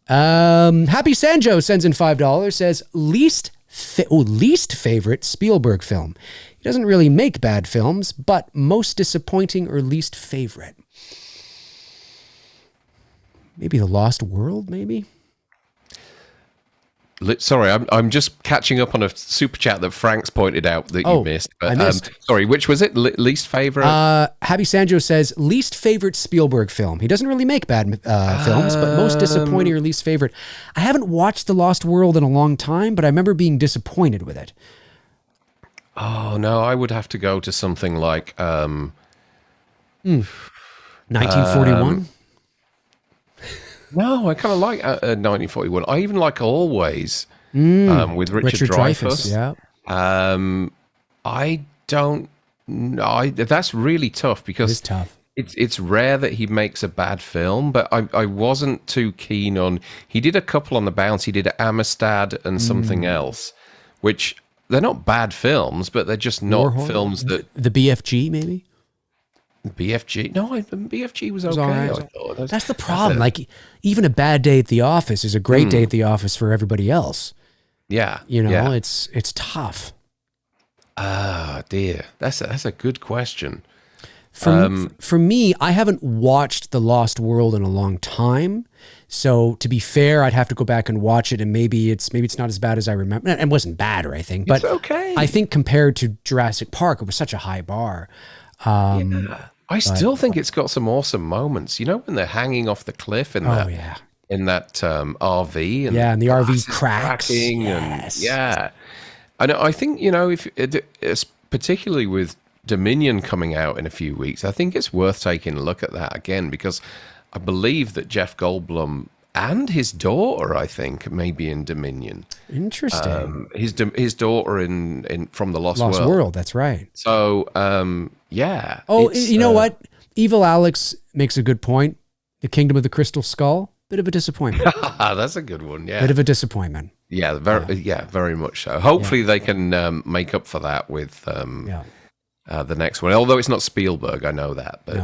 Happy Sanjo sends in $5, says least favorite Spielberg film. He doesn't really make bad films, but most disappointing or least favorite. Maybe The Lost World, maybe? Sorry, I'm just catching up on a super chat that Frank's pointed out that you missed. But, I missed. Sorry, which was it? Least favorite? Happy Sanjo says least favorite Spielberg film. He doesn't really make bad films, but most disappointing or least favorite. I haven't watched The Lost World in a long time, but I remember being disappointed with it. Oh no, I would have to go to something like 1941. No, I kind of like 1941. I even like Always with Richard Dreyfuss. Yeah. I don't know. That's really tough because It's tough. It's rare that he makes a bad film, but I wasn't too keen on. He did a couple on the bounce. He did Amistad and something else, which they're not bad films, but they're just not films that the BFG maybe. BFG. No, BFG was okay. all right. I thought. That's the problem. Like even a bad day at the office is a great day at the office for everybody else. Yeah, You know, yeah. it's tough. Ah, dear. That's a good question. For me, I haven't watched The Lost World in a long time. So to be fair, I'd have to go back and watch it, and maybe it's not as bad as I remember. It wasn't bad or anything, but It's okay. I think compared to Jurassic Park, it was such a high bar. I still think it's got some awesome moments. You know, when they're hanging off the cliff in that RV, and the RV glass is cracks. cracking Yes. And I think, you know, if it's particularly with Dominion coming out in a few weeks, I think it's worth taking a look at that again, because I believe that Jeff Goldblum and his daughter, I think, may be in Dominion. Interesting. His daughter in From the Lost Lost World. World. That's right. So, yeah. Oh, you know what? Evil Alex makes a good point. The Kingdom of the Crystal Skull, bit of a disappointment. That's a good one. Yeah. Bit of a disappointment. Yeah, very much so. Hopefully they can make up for that with the next one. Although it's not Spielberg, I know that, but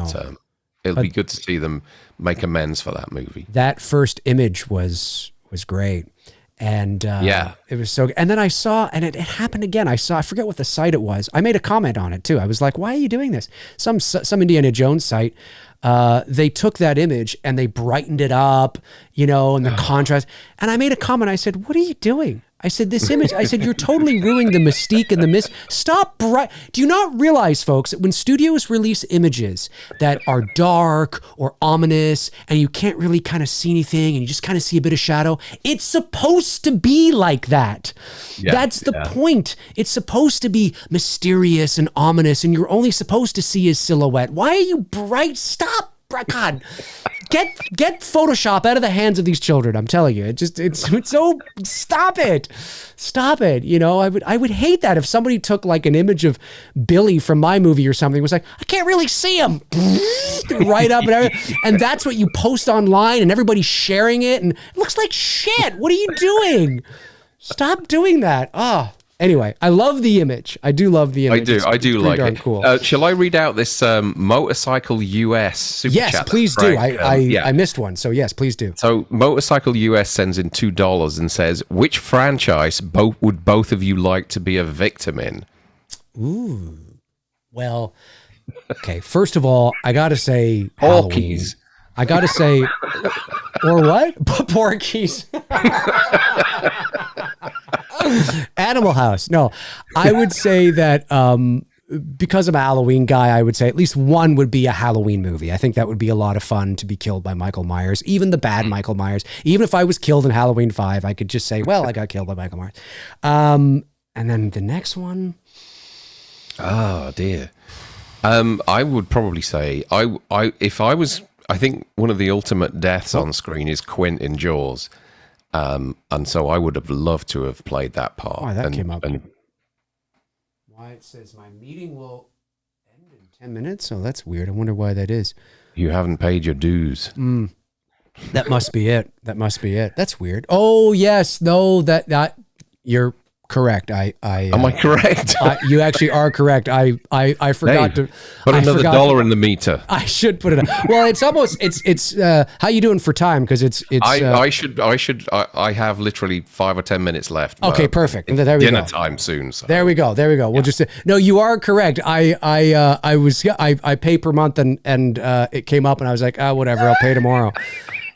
it'll be good to see them make amends for that movie. That first image was great. And it was so good. And then I saw, and it happened again. I forget what the site it was. I made a comment on it too. I was like, why are you doing this? Some Indiana Jones site. They took that image and they brightened it up, you know, and the contrast. And I made a comment. I said, what are you doing? I said, this image, I said, you're totally ruining the mystique and the Stop. Do you not realize, folks, that when studios release images that are dark or ominous and you can't really kind of see anything and you just kind of see a bit of shadow, it's supposed to be like that. Yeah, that's the point. It's supposed to be mysterious and ominous and you're only supposed to see his silhouette. Why are you bright? Stop. God, get Photoshop out of the hands of these children. I'm telling you, it's so stop it. You know, I would hate that if somebody took like an image of Billy from my movie or something, was like, I can't really see him right up and everything. And that's what you post online and everybody's sharing it and it looks like shit. What are you doing? Stop doing that. Anyway, I love the image. I do love the image. I do like it. Cool. Shall I read out this Motorcycle US super chat? Yes, please do. I missed one, so yes, please do. So Motorcycle US sends in $2 and says, which franchise would both of you like to be a victim in? Ooh. Well, okay, first of all, I got to say Halloween. Porkies. I got to say, or what? Porkies. Animal House. No, I would say that because I'm a Halloween guy, I would say at least one would be a Halloween movie. I think that would be a lot of fun to be killed by Michael Myers, even the bad Michael Myers. Even if I was killed in Halloween 5, I could just say, well, I got killed by Michael Myers. And then the next one. Oh, dear. I would probably say, I think one of the ultimate deaths on screen is Quint in Jaws. And so I would have loved to have played that part. Oh, that came up. Why it says my meeting will end in 10 minutes? Oh, that's weird. I wonder why that is. You haven't paid your dues. That must be it. That's weird. Oh, yes. No, that you're correct. Am I correct? You actually are correct. I forgot Dave, to put another dollar in the meter. I should put it on. Well, it's almost it's how you doing for time? Because it's I have literally 5 or 10 minutes left. Okay, perfect. There we go. Dinner time soon. So. There we go. We'll just no. You are correct. I pay per month and it came up and I was like, whatever. I'll pay tomorrow.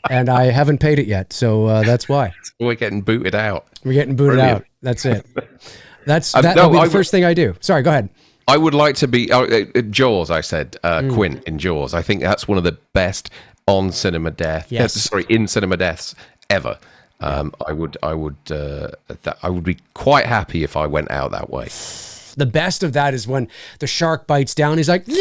And I haven't paid it yet, so that's why. We're getting booted out. We're getting booted out. That's it. That'll be the first thing I do. Sorry, go ahead. I would like to be Jaws. I said Quint in Jaws. I think that's one of the best in cinema deaths ever. I would be quite happy if I went out that way. The best of that is when the shark bites down. He's like, man.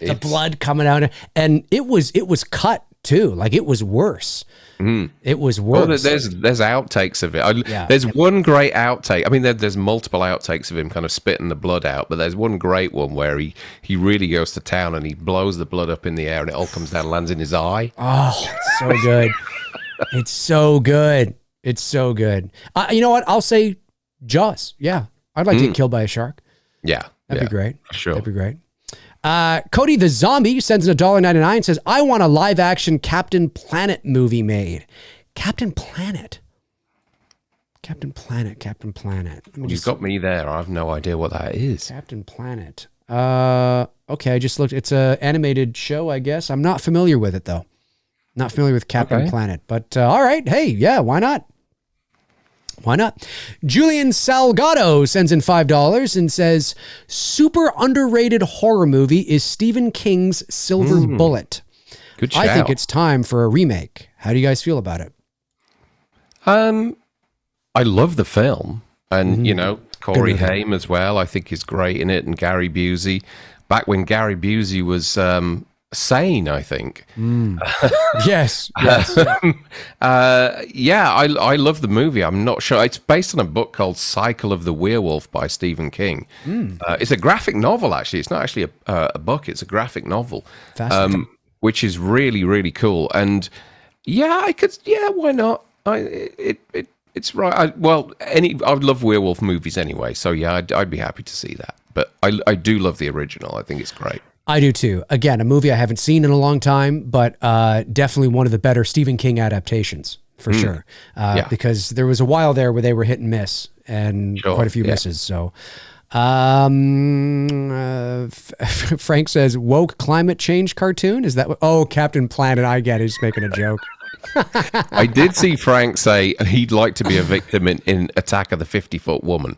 The blood coming out, and it was cut too. Like it was worse. It was worse. Well, there's outtakes of it. There's one great outtake. I mean, there's multiple outtakes of him kind of spitting the blood out, but there's one great one where he really goes to town and he blows the blood up in the air and it all comes down and lands in his eye. Oh, it's so good. It's so good. It's so good. You know what? I'll say Jaws. Yeah, I'd like to get killed by a shark. Yeah, that'd be great. Sure, that'd be great. Cody the Zombie sends in $1.99 and says, I want a live action Captain Planet movie made. Captain Planet. You've got me there. I have no idea what that is. Captain Planet. Okay, I just looked. It's an animated show, I guess. I'm not familiar with it, though. Not familiar with Captain Planet. But all right. Hey, yeah, why not? Why not? Julian Salgado sends in $5 and says, super underrated horror movie is Stephen King's Silver Bullet. Good shout. I think it's time for a remake. How do you guys feel about it? I love the film. And, Corey Haim as well, I think is great in it. And Gary Busey. Back when Gary Busey was sane, I think. Yes. I love the movie. I'm not sure. It's based on a book called Cycle of the Werewolf by Stephen King. It's a graphic novel, actually. It's not actually a book. It's a graphic novel, which is really, really cool. And why not? It's right. I love werewolf movies anyway. So yeah, I'd be happy to see that. But I do love the original. I think it's great. I do too. Again, a movie I haven't seen in a long time, but definitely one of the better Stephen King adaptations for sure. Because there was a while there where they were hit and miss, and quite a few misses. So, Frank says woke climate change cartoon. Is that what? Oh, Captain Planet. I get it. He's making a joke. I did see Frank say he'd like to be a victim in Attack of the 50-Foot Woman.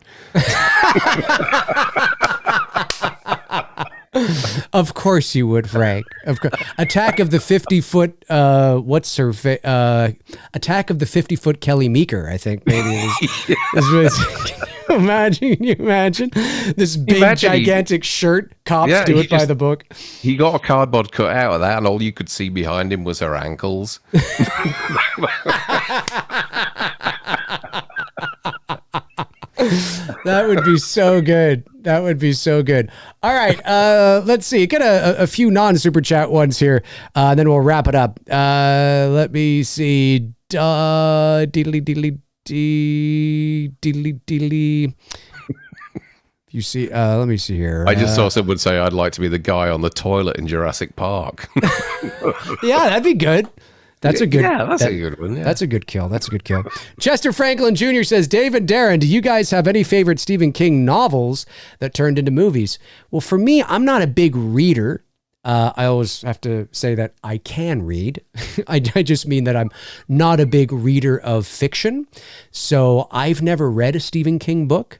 Of course you would, Frank. Of course. Attack of the 50-foot. What's her? Attack of the 50-foot Kelly Meeker. I think maybe. Can you imagine this big gigantic shirt? Cops do it by the book. He got a cardboard cut out of that, and all you could see behind him was her ankles. That would be so good. That would be so good. All right. Let's see. Get a few non-super chat ones here. Then we'll wrap it up. Let me see. Diddly. You see, let me see here. I just saw someone say I'd like to be the guy on the toilet in Jurassic Park. Yeah, that'd be good. That's a good. Yeah, that's a good one. Yeah. That's a good kill. Chester Franklin Jr. says, Dave and Darren, do you guys have any favorite Stephen King novels that turned into movies? Well, for me, I'm not a big reader. I always have to say that I can read. I just mean that I'm not a big reader of fiction. So I've never read a Stephen King book.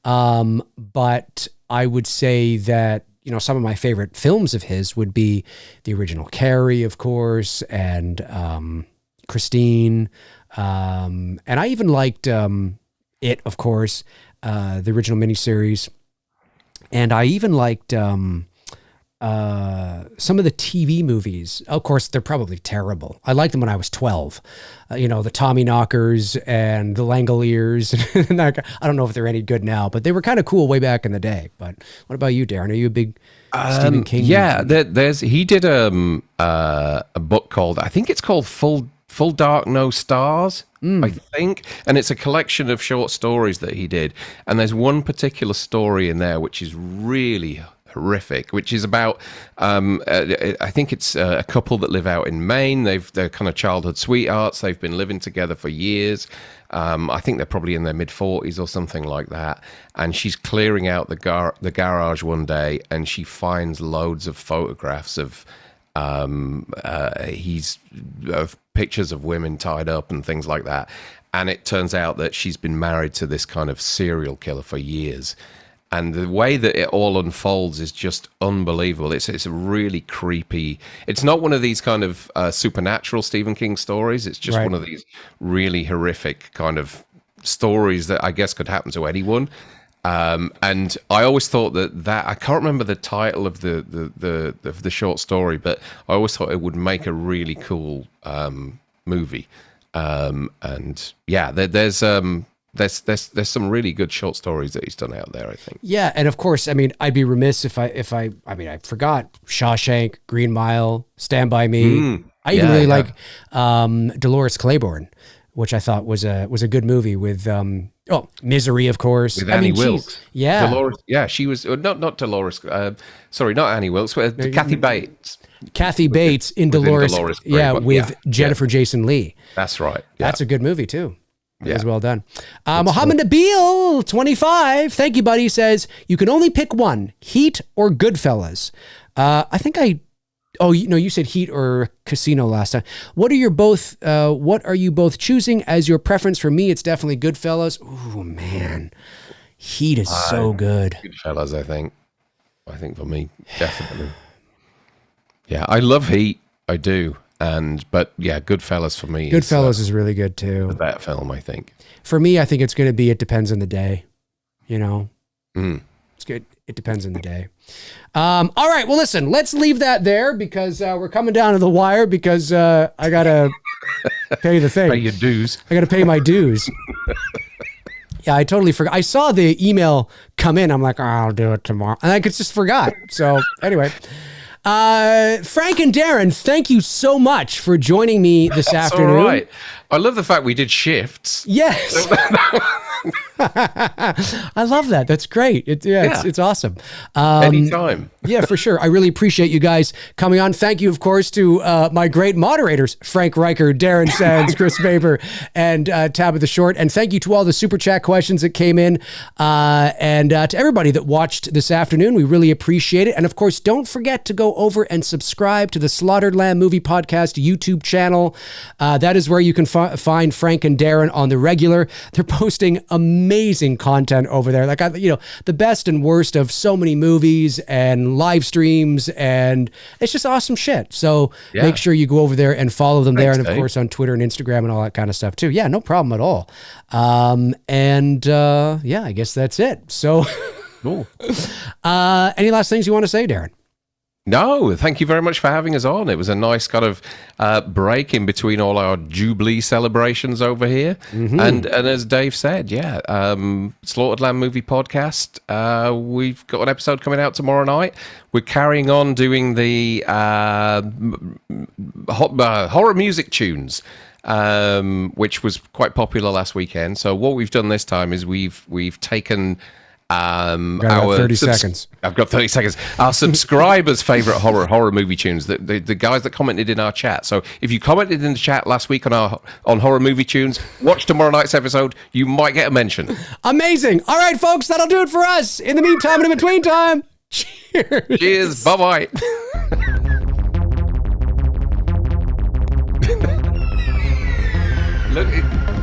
But I would say that, some of my favorite films of his would be the original Carrie, of course, and Christine. And I even liked It, of course, the original miniseries. And I even liked some of the TV movies. Of course, they're probably terrible. I liked them when I was 12. The Tommy Knockers and the Langoliers. I don't know if they're any good now, but they were kind of cool way back in the day. But what about you, Darren? Are you a big Stephen King? Yeah, he did a book called, I think it's called Full Full Dark No Stars, I think. And it's a collection of short stories that he did. And there's one particular story in there which is really horrific, which is about I think it's a couple that live out in Maine. They're kind of childhood sweethearts. They've been living together for years. I think they're probably in their mid-40s or something like that. And she's clearing out the garage one day, and she finds loads of photographs of pictures of women tied up and things like that. And it turns out that she's been married to this kind of serial killer for years. And the way that it all unfolds is just unbelievable. It's a really creepy. It's not one of these kind of supernatural Stephen King stories. It's just one of these really horrific kind of stories that I guess could happen to anyone. And I always thought that I can't remember the title of the short story, but I always thought it would make a really cool movie. And yeah, there's some really good short stories that he's done out there, I think. Yeah, and of course, I mean, I'd be remiss if I forgot Shawshank, Green Mile, Stand By Me. I even really like Dolores Claiborne, which I thought was a good movie with Misery, of course. With Annie Wilkes. Yeah. Dolores, yeah, she was not Dolores. Sorry, not Annie Wilkes. Kathy Bates. Kathy Bates in Dolores. With Jennifer Jason Leigh. That's right. Yeah. That's a good movie too. It was well done. Mohammed Nabil, 25. Thank you, buddy. Says, you can only pick one, Heat or Goodfellas. You said Heat or Casino last time. What are you both choosing as your preference? For me, it's definitely Goodfellas. Ooh, man. Heat is so good. Goodfellas, I think. I think for me, definitely. Yeah, I love Heat. I do. But yeah, Goodfellas for me. Goodfellas is really good too. The better film, I think. For me, I think it's going to be. It depends on the day. You know, It's good. It depends on the day. All right. Well, listen. Let's leave that there because we're coming down to the wire because I gotta pay the thing. Pay your dues. I gotta pay my dues. Yeah, I totally forgot. I saw the email come in. I'm like, I'll do it tomorrow, and I just forgot. So anyway. Frank and Darren, thank you so much for joining me this afternoon. All right. I love the fact we did shifts. Yes. I love that. That's great. It's awesome. Anytime. Yeah, for sure. I really appreciate you guys coming on. Thank you, of course, to my great moderators, Frank Riker, Darren Sands, Chris Faber, and Tabitha Short. And thank you to all the super chat questions that came in and to everybody that watched this afternoon. We really appreciate it. And of course, don't forget to go over and subscribe to the Slaughtered Lamb Movie Podcast YouTube channel. That is where you can find Frank and Darren on the regular. They're posting amazing content over there. Like, the best and worst of so many movies and live streams, and it's just awesome shit. So make sure you go over there and follow them there. And of course on Twitter and Instagram and all that kind of stuff too. Yeah, no problem at all. I guess that's it. So cool. Any last things you want to say, Darren? No, thank you very much for having us on. It was a nice kind of break in between all our Jubilee celebrations over here. Mm-hmm. And as Dave said, Slaughtered Lamb Movie Podcast. We've got an episode coming out tomorrow night. We're carrying on doing the horror music tunes, which was quite popular last weekend. So what we've done this time is we've taken... our 30 seconds. I've got 30 seconds. Our subscribers' favorite horror movie tunes. The guys that commented in our chat. So if you commented in the chat last week on horror movie tunes, watch tomorrow night's episode. You might get a mention. Amazing. All right, folks, that'll do it for us. In the meantime and in between time, cheers. Cheers. Bye bye. Look.